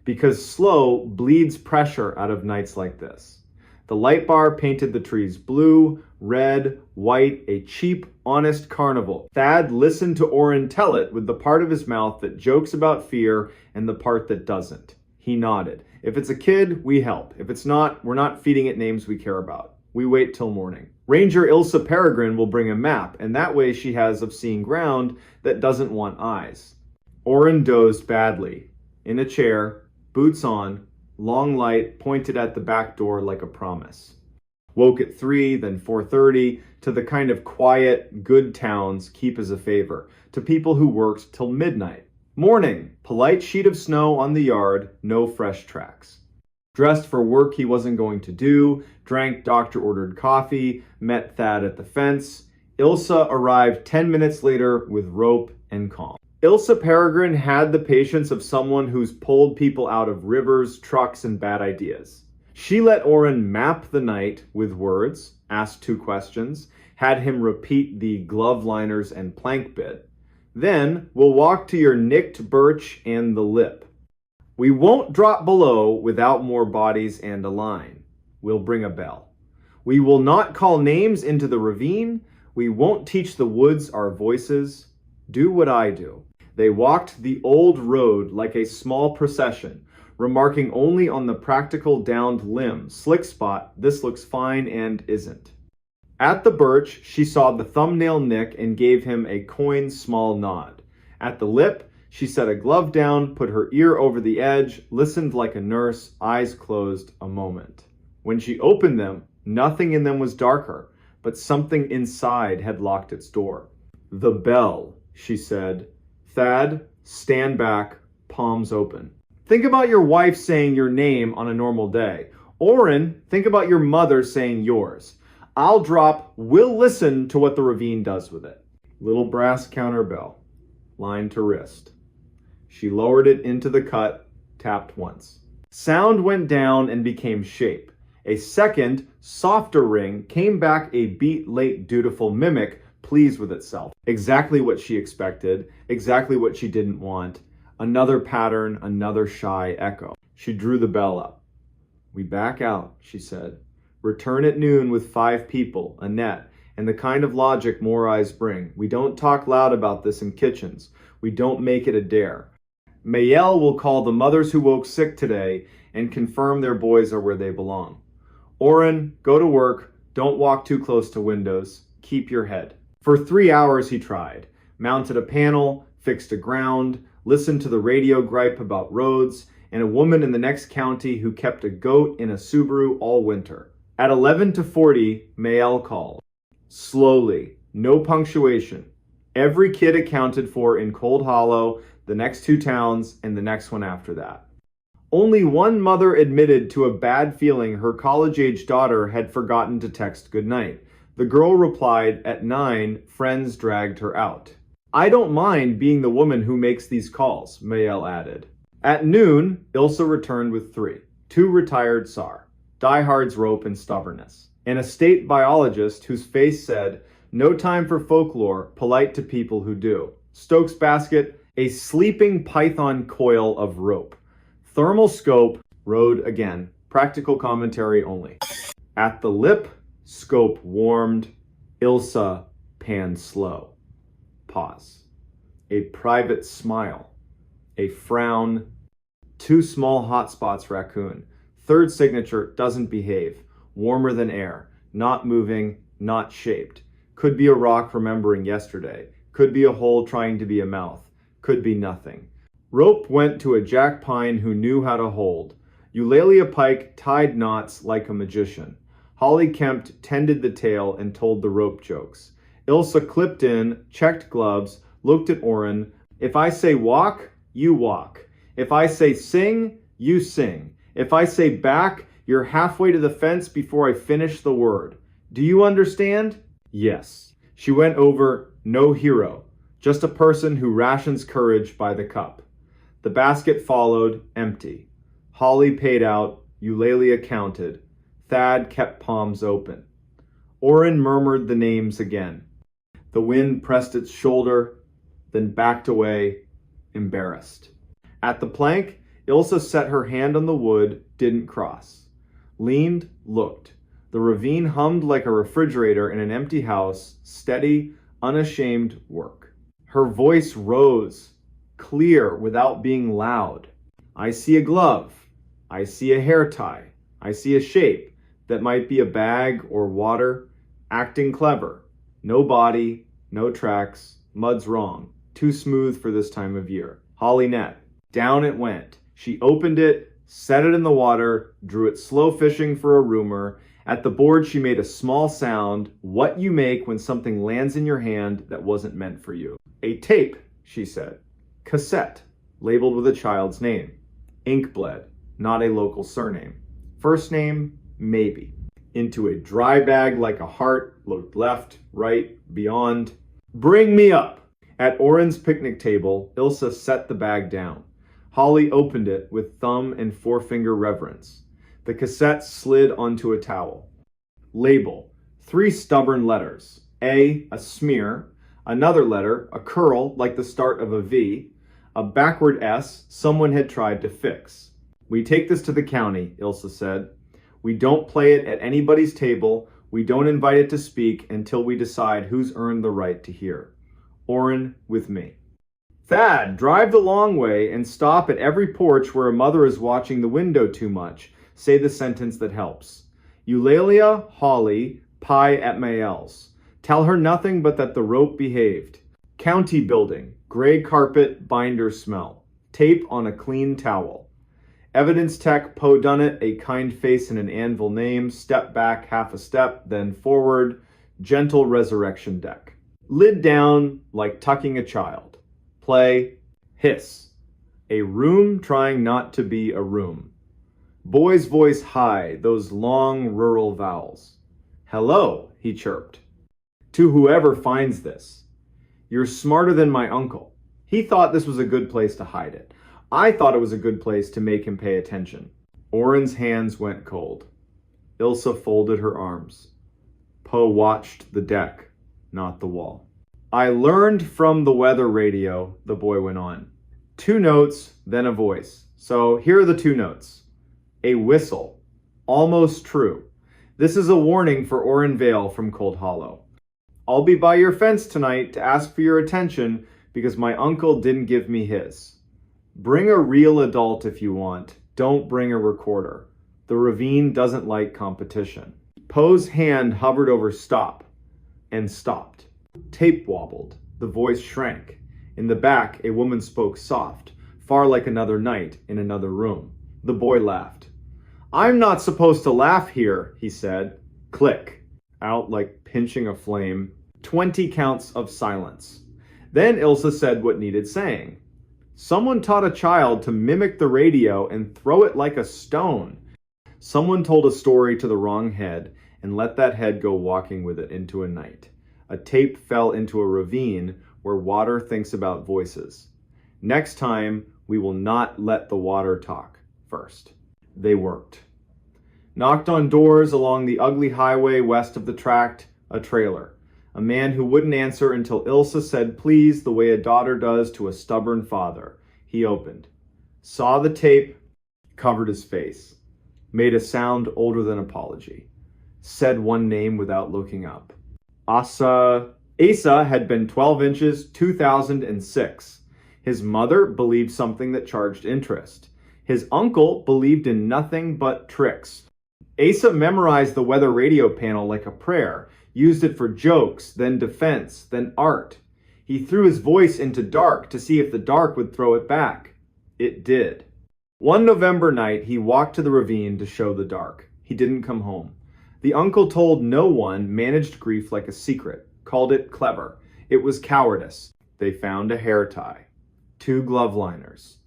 because slow bleeds pressure out of nights like this. The light bar painted the trees blue, red, white, a cheap, honest carnival. Thad listened to Orrin tell it with the part of his mouth that jokes about fear and the part that doesn't. He nodded. If it's a kid, we help. If it's not, we're not feeding it names we care about. We wait till morning. Ranger Ilsa Peregrine will bring a map, and that way she has of seeing ground that doesn't want eyes. Orrin dozed badly. In a chair, boots on, long light pointed at the back door like a promise. Woke at 3, then 4:30, to the kind of quiet, good towns keep as a favor, to people who worked till midnight. Morning, polite sheet of snow on the yard, no fresh tracks. Dressed for work he wasn't going to do, drank doctor-ordered coffee, met Thad at the fence. Ilsa arrived 10 minutes later with rope and calm. Ilsa Peregrine had the patience of someone who's pulled people out of rivers, trucks, and bad ideas. She let Orrin map the night with words, asked 2 questions, had him repeat the glove liners and plank bit. Then, we'll walk to your nicked birch and the lip. We won't drop below without more bodies and a line. We'll bring a bell. We will not call names into the ravine. We won't teach the woods our voices. Do what I do. They walked the old road like a small procession, remarking only on the practical downed limb, slick spot, this looks fine and isn't. At the birch, she saw the thumbnail nick and gave him a coin small nod. At the lip, she set a glove down, put her ear over the edge, listened like a nurse, eyes closed a moment. When she opened them, nothing in them was darker, but something inside had locked its door. The bell, she said. Thad, stand back, palms open. Think about your wife saying your name on a normal day. Orrin, think about your mother saying yours. I'll drop, we'll listen to what the ravine does with it. Little brass counter bell, line to wrist. She lowered it into the cut, tapped once. Sound went down and became shape. A second, softer ring came back a beat late dutiful mimic, pleased with itself. Exactly what she expected, exactly what she didn't want. Another pattern, another shy echo. She drew the bell up. We back out, she said. Return at noon with 5 people, a net, and the kind of logic more eyes bring. We don't talk loud about this in kitchens. We don't make it a dare. Mayel will call the mothers who woke sick today and confirm their boys are where they belong. Orrin, go to work. Don't walk too close to windows. Keep your head. For 3 hours he tried. Mounted a panel, fixed a ground, listened to the radio gripe about roads, and a woman in the next county who kept a goat in a Subaru all winter. At 11:40, Mayel called. Slowly, no punctuation. Every kid accounted for in Cold Hollow, the next 2 towns, and the next one after that. Only one mother admitted to a bad feeling her college-age daughter had forgotten to text goodnight. The girl replied, at 9, friends dragged her out. I don't mind being the woman who makes these calls, Mayel added. At noon, Ilsa returned with 3. 2 retired SAR. Diehard's rope and stubbornness. And a state biologist whose face said, no time for folklore, polite to people who do. Stokes basket, a sleeping python coil of rope. Thermal scope, rode again. Practical commentary only. At the lip, scope warmed. Ilsa panned slow. Pause. A private smile. A frown. 2 small hot spots raccoon. 3rd signature doesn't behave. Warmer than air. Not moving, not shaped. Could be a rock remembering yesterday. Could be a hole trying to be a mouth. Could be nothing. Rope went to a jack pine who knew how to hold. Eulalia Pike tied knots like a magician. Holly Kempt tended the tail and told the rope jokes. Ilsa clipped in, checked gloves, looked at Orrin. If I say walk, you walk. If I say sing, you sing. If I say back, you're halfway to the fence before I finish the word. Do you understand? Yes. She went over, no hero, just a person who rations courage by the cup. The basket followed, empty. Holly paid out, Eulalia counted. Thad kept palms open. Orrin murmured the names again. The wind pressed its shoulder, then backed away, embarrassed. At the plank, Ilsa set her hand on the wood, didn't cross. Leaned, looked. The ravine hummed like a refrigerator in an empty house, steady, unashamed work. Her voice rose, clear without being loud. I see a glove. I see a hair tie. I see a shape that might be a bag or water. Acting clever. No body, no tracks. Mud's wrong. Too smooth for this time of year. Holly net. Down it went. She opened it, set it in the water, drew it slow fishing for a rumor. At the board she made a small sound, what you make when something lands in your hand that wasn't meant for you. A tape, she said. Cassette, labeled with a child's name. Ink bled, not a local surname. First name, maybe. Into a dry bag like a heart, looked left, right, beyond. Bring me up! At Oren's picnic table, Ilsa set the bag down. Holly opened it with thumb and forefinger reverence. The cassette slid onto a towel. Label, 3 stubborn letters. A smear. Another letter, a curl like the start of a V. A backward S someone had tried to fix. We take this to the county, Ilsa said. We don't play it at anybody's table. We don't invite it to speak until we decide who's earned the right to hear. Oren with me. Thad, drive the long way and stop at every porch where a mother is watching the window too much. Say the sentence that helps. Eulalia, Holly, pie at Mael's. Tell her nothing but that the rope behaved. County building, gray carpet, binder smell. Tape on a clean towel. Evidence tech, Poe Dunnett, a kind face and an anvil name. Step back half a step, then forward. Gentle resurrection deck. Lid down like tucking a child. Play, hiss. A room trying not to be a room. Boy's voice high, those long rural vowels. Hello, he chirped. To whoever finds this. You're smarter than my uncle. He thought this was a good place to hide it. I thought it was a good place to make him pay attention. Oren's hands went cold. Ilsa folded her arms. Poe watched the deck, not the wall. I learned from the weather radio, the boy went on. 2 notes, then a voice. So here are the 2 notes. A whistle. Almost true. This is a warning for Oren Vale from Cold Hollow. I'll be by your fence tonight to ask for your attention because my uncle didn't give me his. Bring a real adult if you want. Don't bring a recorder. The ravine doesn't like competition. Poe's hand hovered over stop and stopped. Tape wobbled. The voice shrank. In the back, a woman spoke soft, far like another night in another room. The boy laughed. I'm not supposed to laugh here, he said. Click. Out like pinching a flame. 20 counts of silence. Then Ilsa said what needed saying. Someone taught a child to mimic the radio and throw it like a stone. Someone told a story to the wrong head and let that head go walking with it into a night. A tape fell into a ravine where water thinks about voices. Next time, we will not let the water talk first. They worked. Knocked on doors along the ugly highway west of the tract, a trailer. A man who wouldn't answer until Ilsa said please the way a daughter does to a stubborn father. He opened. Saw the tape, covered his face. Made a sound older than apology. Said one name without looking up. Asa had been 12 inches, 2006. His mother believed something that charged interest. His uncle believed in nothing but tricks. Asa memorized the weather radio panel like a prayer, used it for jokes, then defense, then art. He threw his voice into dark to see if the dark would throw it back. It did. One November night, he walked to the ravine to show the dark. He didn't come home. The uncle told no one, managed grief like a secret, called it clever. It was cowardice. They found a hair tie. 2 glove liners.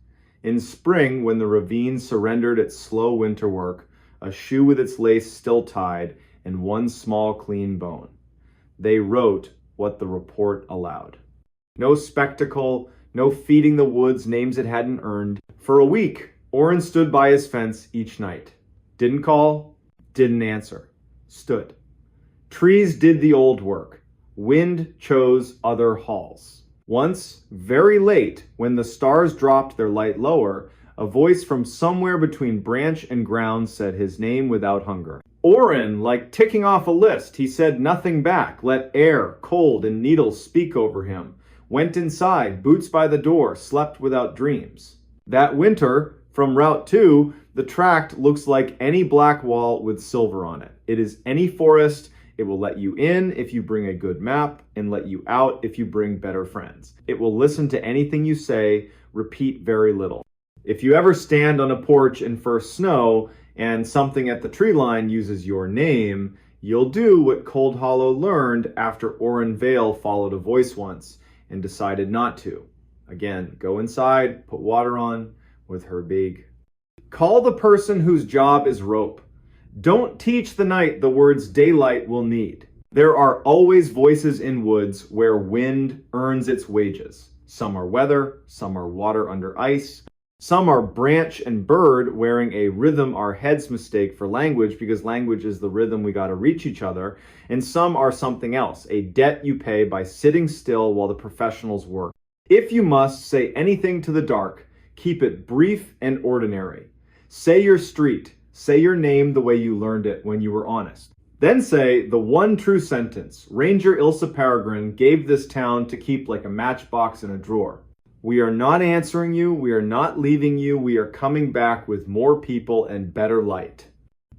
In spring, when the ravine surrendered its slow winter work, a shoe with its lace still tied, and 1 small clean bone. They wrote what the report allowed. No spectacle, no feeding the woods names it hadn't earned. For a week, Oren stood by his fence each night. Didn't call, didn't answer. Stood. Trees did the old work. Wind chose other halls. Once, very late, when the stars dropped their light lower, A voice from somewhere between branch and ground said his name without hunger. Oren, like ticking off a list, he said nothing back, let air, cold, and needles speak over him. Went inside, boots by the door, slept without dreams. That winter, from Route 2, the tract looks like any black wall with silver on it. It is any forest. It will let you in if you bring a good map and let you out if you bring better friends. It will listen to anything you say, repeat very little. If you ever stand on a porch in first snow and something at the tree line uses your name, you'll do what Cold Hollow learned after Oren Vale followed a voice once and decided not to. Again, go inside, put water on with her big. Call the person whose job is rope. Don't teach the night the words daylight will need. There are always voices in woods where wind earns its wages. Some are weather, some are water under ice. Some are branch and bird wearing a rhythm our heads mistake for language because language is the rhythm we gotta reach each other. And some are something else, a debt you pay by sitting still while the professionals work. If you must say anything to the dark, keep it brief and ordinary. Say your street, say your name the way you learned it when you were honest. Then say the one true sentence, Ranger Ilsa Peregrine gave this town to keep like a matchbox in a drawer. We are not answering you, we are not leaving you, we are coming back with more people and better light.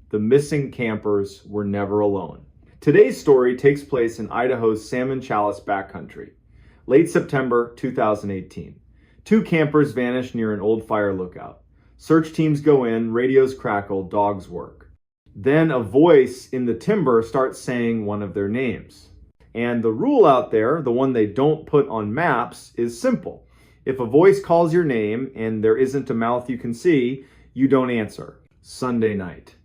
The missing campers were never alone. Today's story takes place in Idaho's Salmon Chalice backcountry. Late September 2018. 2 campers vanish near an old fire lookout. Search teams go in, radios crackle, dogs work. Then a voice in the timber starts saying one of their names. And the rule out there, the one they don't put on maps, is simple. If a voice calls your name and there isn't a mouth you can see, you don't answer. Sunday night.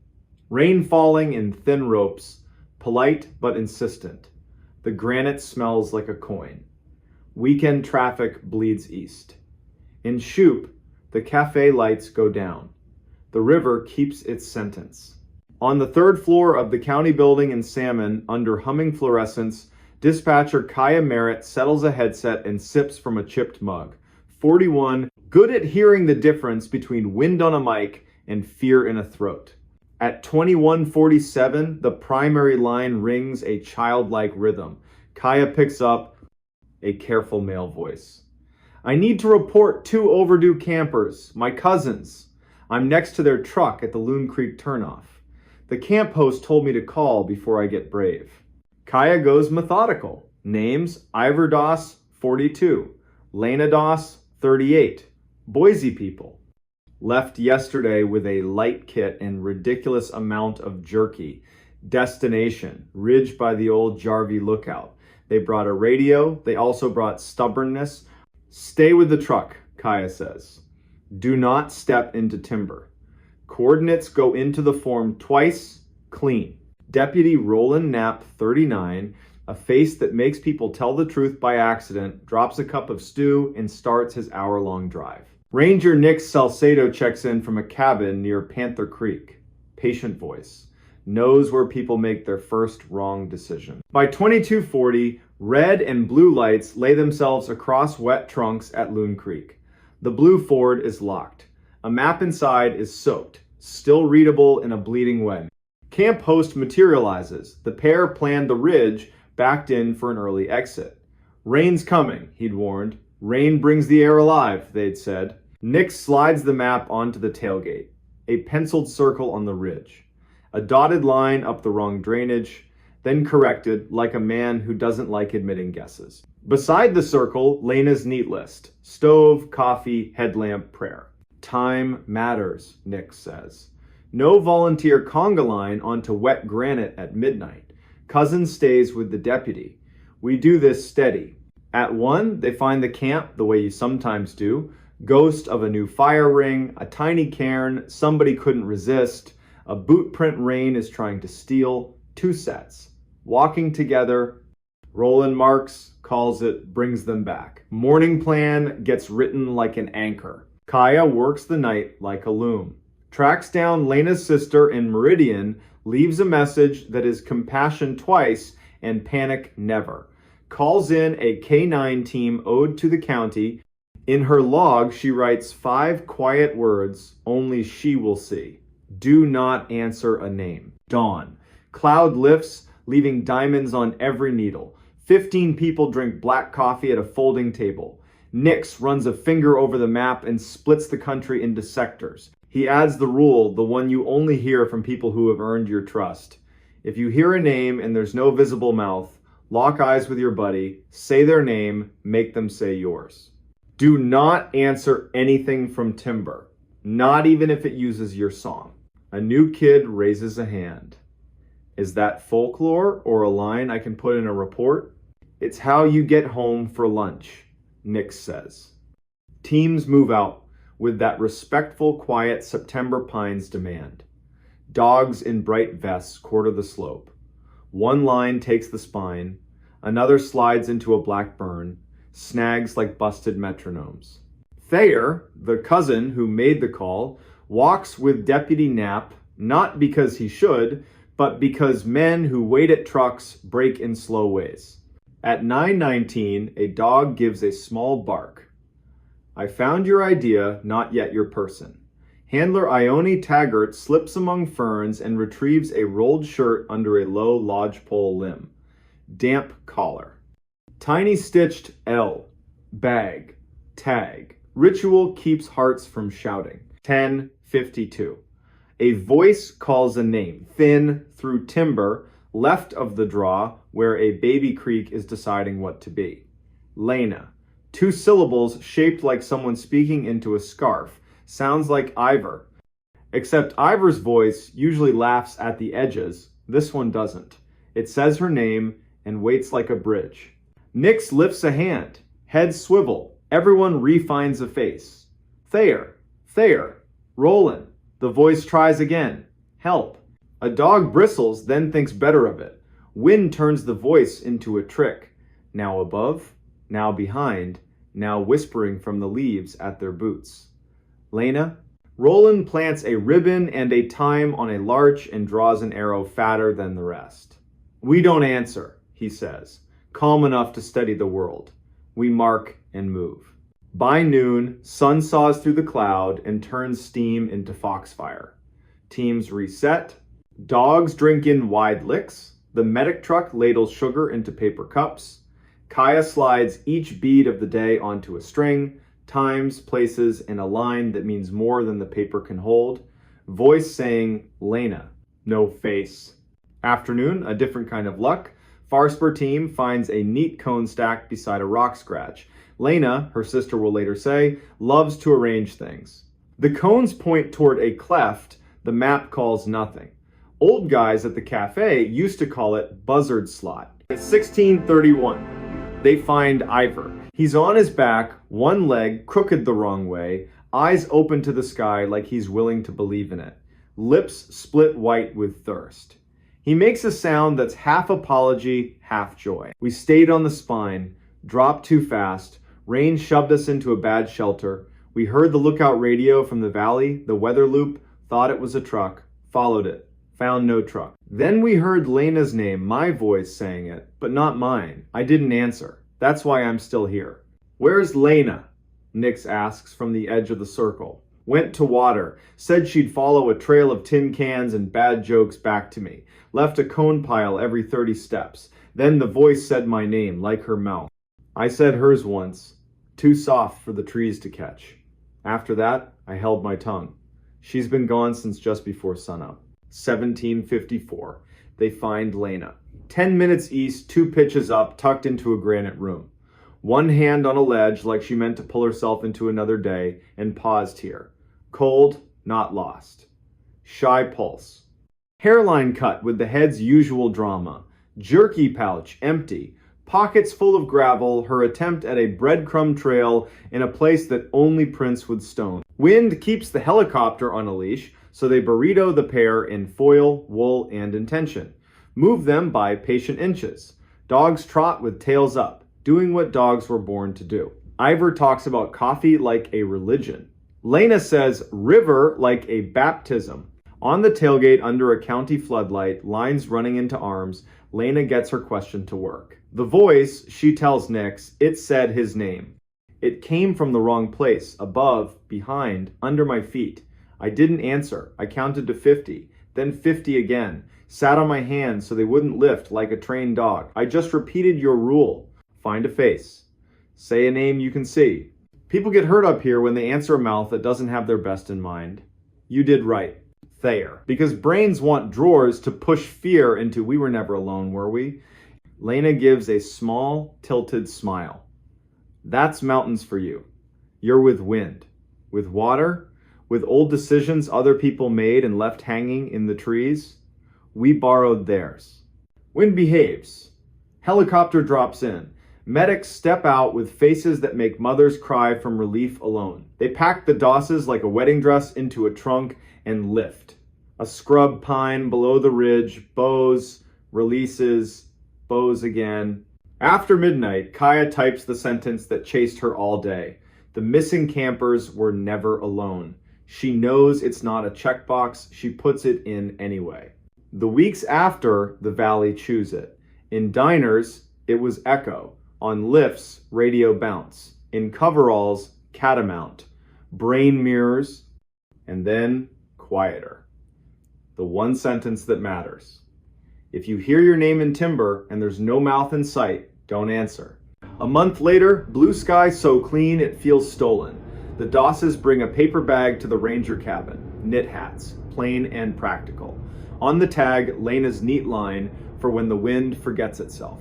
Rain falling in thin ropes, polite but insistent. The granite smells like a coin. Weekend traffic bleeds east. In Shoup, the cafe lights go down. The river keeps its sentence. On the 3rd floor of the county building in Salmon, under humming fluorescence, dispatcher Kaya Merritt settles a headset and sips from a chipped mug. 41, good at hearing the difference between wind on a mic and fear in a throat. At 21:47, the primary line rings a childlike rhythm. Kaya picks up a careful male voice. I need to report 2 overdue campers, my cousins. I'm next to their truck at the Loon Creek turnoff. The camp host told me to call before I get brave. Kaya goes methodical. Names, Ivor Doss, 42. Lena Doss, 38. Boise people. Left yesterday with a light kit and ridiculous amount of jerky. Destination, ridge by the old Jarvie lookout. They brought a radio. They also brought stubbornness. Stay with the truck, Kaya says. Do not step into timber. Coordinates go into the form twice, clean. Deputy Roland Knapp, 39, a face that makes people tell the truth by accident, drops a cup of stew and starts his hour-long drive. Ranger Nick Salcedo checks in from a cabin near Panther Creek. Patient voice. Knows where people make their first wrong decision. By 22:40, red and blue lights lay themselves across wet trunks at Loon Creek. The blue Ford is locked. A map inside is soaked, still readable in a bleeding wet. Camp host materializes. The pair planned the ridge, backed in for an early exit. Rain's coming, he'd warned. Rain brings the air alive, they'd said. Nick slides the map onto the tailgate. A penciled circle on the ridge. A dotted line up the wrong drainage, then corrected like a man who doesn't like admitting guesses. Beside the circle, Lena's neat list. Stove, coffee, headlamp, prayer. Time matters, Nick says. No volunteer conga line onto wet granite at midnight. Cousin stays with the deputy. We do this steady. At 1, they find the camp the way you sometimes do. Ghost of a new fire ring, a tiny cairn somebody couldn't resist. A boot print Rain is trying to steal. 2 sets. Walking together. Roland Marks calls it brings them back. Morning plan gets written like an anchor. Kaya works the night like a loom. Tracks down Lena's sister in Meridian, leaves a message that is compassion twice and panic never. Calls in a K-9 team ode to the county, In her log, she writes 5 quiet words only she will see. Do not answer a name. Dawn. Cloud lifts, leaving diamonds on every needle. 15 people drink black coffee at a folding table. Nix runs a finger over the map and splits the country into sectors. He adds the rule, the one you only hear from people who have earned your trust. If you hear a name and there's no visible mouth, lock eyes with your buddy, say their name, make them say yours. Do not answer anything from Timber, not even if it uses your song. A new kid raises a hand. Is that folklore or a line I can put in a report? It's how you get home for lunch, Nix says. Teams move out with that respectful, quiet September pines demand. Dogs in bright vests quarter the slope. One line takes the spine, another slides into a black burn, snags like busted metronomes. Thayer, the cousin who made the call, walks with Deputy Knapp, not because he should, but because men who wait at trucks break in slow ways. At 9:19, a dog gives a small bark. I found your idea, not yet your person. Handler Ione Taggart slips among ferns and retrieves a rolled shirt under a low lodgepole limb. Damp collar. Tiny stitched L. Bag. Tag. Ritual keeps hearts from shouting. 10:52. A voice calls a name. Thin through timber, left of the draw, where a baby creek is deciding what to be. Lena. 2 syllables shaped like someone speaking into a scarf. Sounds like Ivor. Except Ivor's voice usually laughs at the edges. This one doesn't. It says her name and waits like a bridge. Nix lifts a hand. Heads swivel. Everyone refines a face. Thayer. Thayer. Roland. The voice tries again. Help. A dog bristles, then thinks better of it. Wind turns the voice into a trick. Now above, now behind, now whispering from the leaves at their boots. Lena. Roland plants a ribbon and a thyme on a larch and draws an arrow fatter than the rest. We don't answer, he says, calm enough to steady the world. We mark and move. By noon, sun saws through the cloud and turns steam into foxfire. Teams reset. Dogs drink in wide licks. The medic truck ladles sugar into paper cups. Kaya slides each bead of the day onto a string, times, places, and a line that means more than the paper can hold. Voice saying, Lena. No face. Afternoon, a different kind of luck. Farspur team finds a neat cone stack beside a rock scratch. Lena, her sister will later say, loves to arrange things. The cones point toward a cleft the map calls nothing. Old guys at the cafe used to call it buzzard slot. At 16:31, they find Ivor. He's on his back, one leg crooked the wrong way, eyes open to the sky like he's willing to believe in it. Lips split white with thirst. He makes a sound that's half apology, half joy. We stayed on the spine, dropped too fast. Rain shoved us into a bad shelter. We heard the lookout radio from the valley, the weather loop, thought it was a truck, followed it, found no truck. Then we heard Lena's name, my voice saying it, but not mine. I didn't answer. That's why I'm still here. Where's Lena? Nix asks from the edge of the circle. Went to water, said she'd follow a trail of tin cans and bad jokes back to me. Left a cone pile every 30 steps. Then the voice said my name, like her mouth. I said hers once. Too soft for the trees to catch. After that, I held my tongue. She's been gone since just before sunup. 17:54. They find Lena. 10 minutes east, 2 pitches up, tucked into a granite room. One hand on a ledge like she meant to pull herself into another day, and paused here. Cold, not lost. Shy pulse. Hairline cut with the head's usual drama. Jerky pouch, empty. Pockets full of gravel, her attempt at a breadcrumb trail in a place that only Prince would stone. Wind keeps the helicopter on a leash, so they burrito the pair in foil, wool, and intention. Move them by patient inches. Dogs trot with tails up, doing what dogs were born to do. Ivor talks about coffee like a religion. Lena says river like a baptism. On the tailgate under a county floodlight, lines running into arms, Lena gets her question to work. The voice, she tells Nix, it said his name. It came from the wrong place, above, behind, under my feet. I didn't answer. I counted to 50, then 50 again. Sat on my hands so they wouldn't lift like a trained dog. I just repeated your rule. Find a face. Say a name you can see. People get hurt up here when they answer a mouth that doesn't have their best in mind. You did right. Thayer. Because brains want drawers to push fear into we were never alone, were we? Lena gives a small, tilted smile. That's mountains for you. You're with wind. With water. With old decisions other people made and left hanging in the trees. We borrowed theirs. Wind behaves. Helicopter drops in. Medics step out with faces that make mothers cry from relief alone. They pack the dosses like a wedding dress into a trunk and lift. A scrub pine below the ridge, bows, releases, bows again. After midnight, Kaya types the sentence that chased her all day. The missing campers were never alone. She knows it's not a checkbox. She puts it in anyway. The weeks after, the valley chews it. In diners, it was echo. On lifts, radio bounce. In coveralls, catamount. Brain mirrors, and then quieter. The one sentence that matters. If you hear your name in timber and there's no mouth in sight, don't answer. A month later, blue sky so clean it feels stolen. The Dosses bring a paper bag to the ranger cabin. Knit hats, plain and practical. On the tag, Lena's neat line for when the wind forgets itself.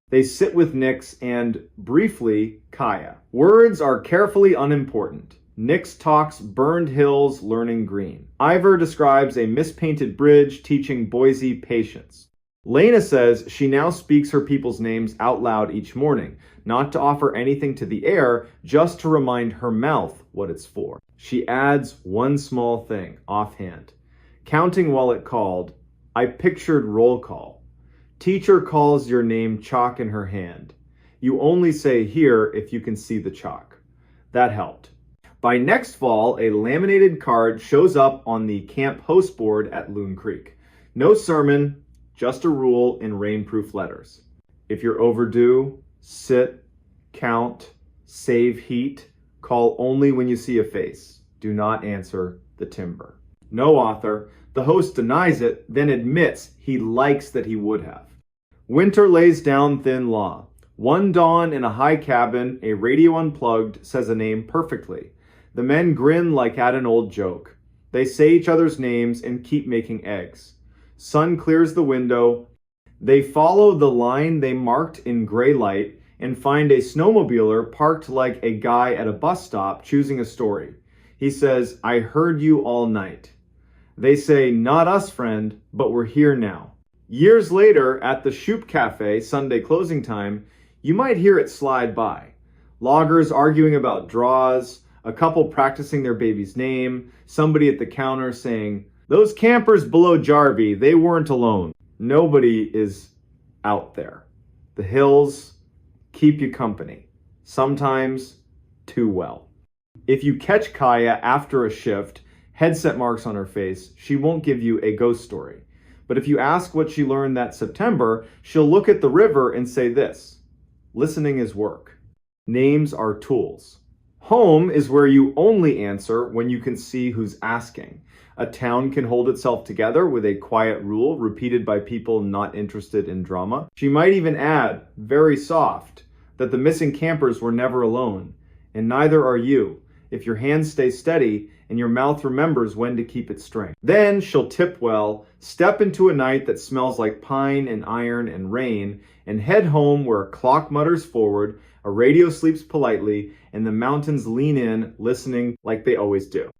They sit with Nix and, briefly, Kaya. Words are carefully unimportant. Nix talks burned hills learning green. Ivor describes a mispainted bridge teaching Boise patience. Lena says she now speaks her people's names out loud each morning, not to offer anything to the air, just to remind her mouth what it's for. She adds one small thing, offhand. Counting while it called, I pictured roll call. Teacher calls your name chalk in her hand. You only say here if you can see the chalk. That helped. By next fall, a laminated card shows up on the camp host board at Loon Creek. No sermon, just a rule in rainproof letters. If you're overdue, sit, count, save heat, call only when you see a face. Do not answer the timber. No author. The host denies it, then admits he likes that he would have. Winter lays down thin law. One dawn in a high cabin, a radio unplugged, says a name perfectly. The men grin like at an old joke. They say each other's names and keep making eggs. Sun clears the window. They follow the line they marked in gray light and find a snowmobiler parked like a guy at a bus stop choosing a story. He says, I heard you all night. They say, not us, friend, but we're here now. Years later, at the Shoop Cafe, Sunday closing time, you might hear it slide by. Loggers arguing about draws, a couple practicing their baby's name, somebody at the counter saying, those campers below Jarvie, they weren't alone. Nobody is out there. The hills keep you company, sometimes too well. If you catch Kaya after a shift, headset marks on her face, she won't give you a ghost story. But if you ask what she learned that September, she'll look at the river and say this: listening is work. Names are tools. Home is where you only answer when you can see who's asking. A town can hold itself together with a quiet rule repeated by people not interested in drama. She might even add, very soft, that the missing campers were never alone, and neither are you, if your hands stay steady and your mouth remembers when to keep it straight. Then she'll tip well, step into a night that smells like pine and iron and rain, and head home where a clock mutters forward, a radio sleeps politely, and the mountains lean in, listening like they always do.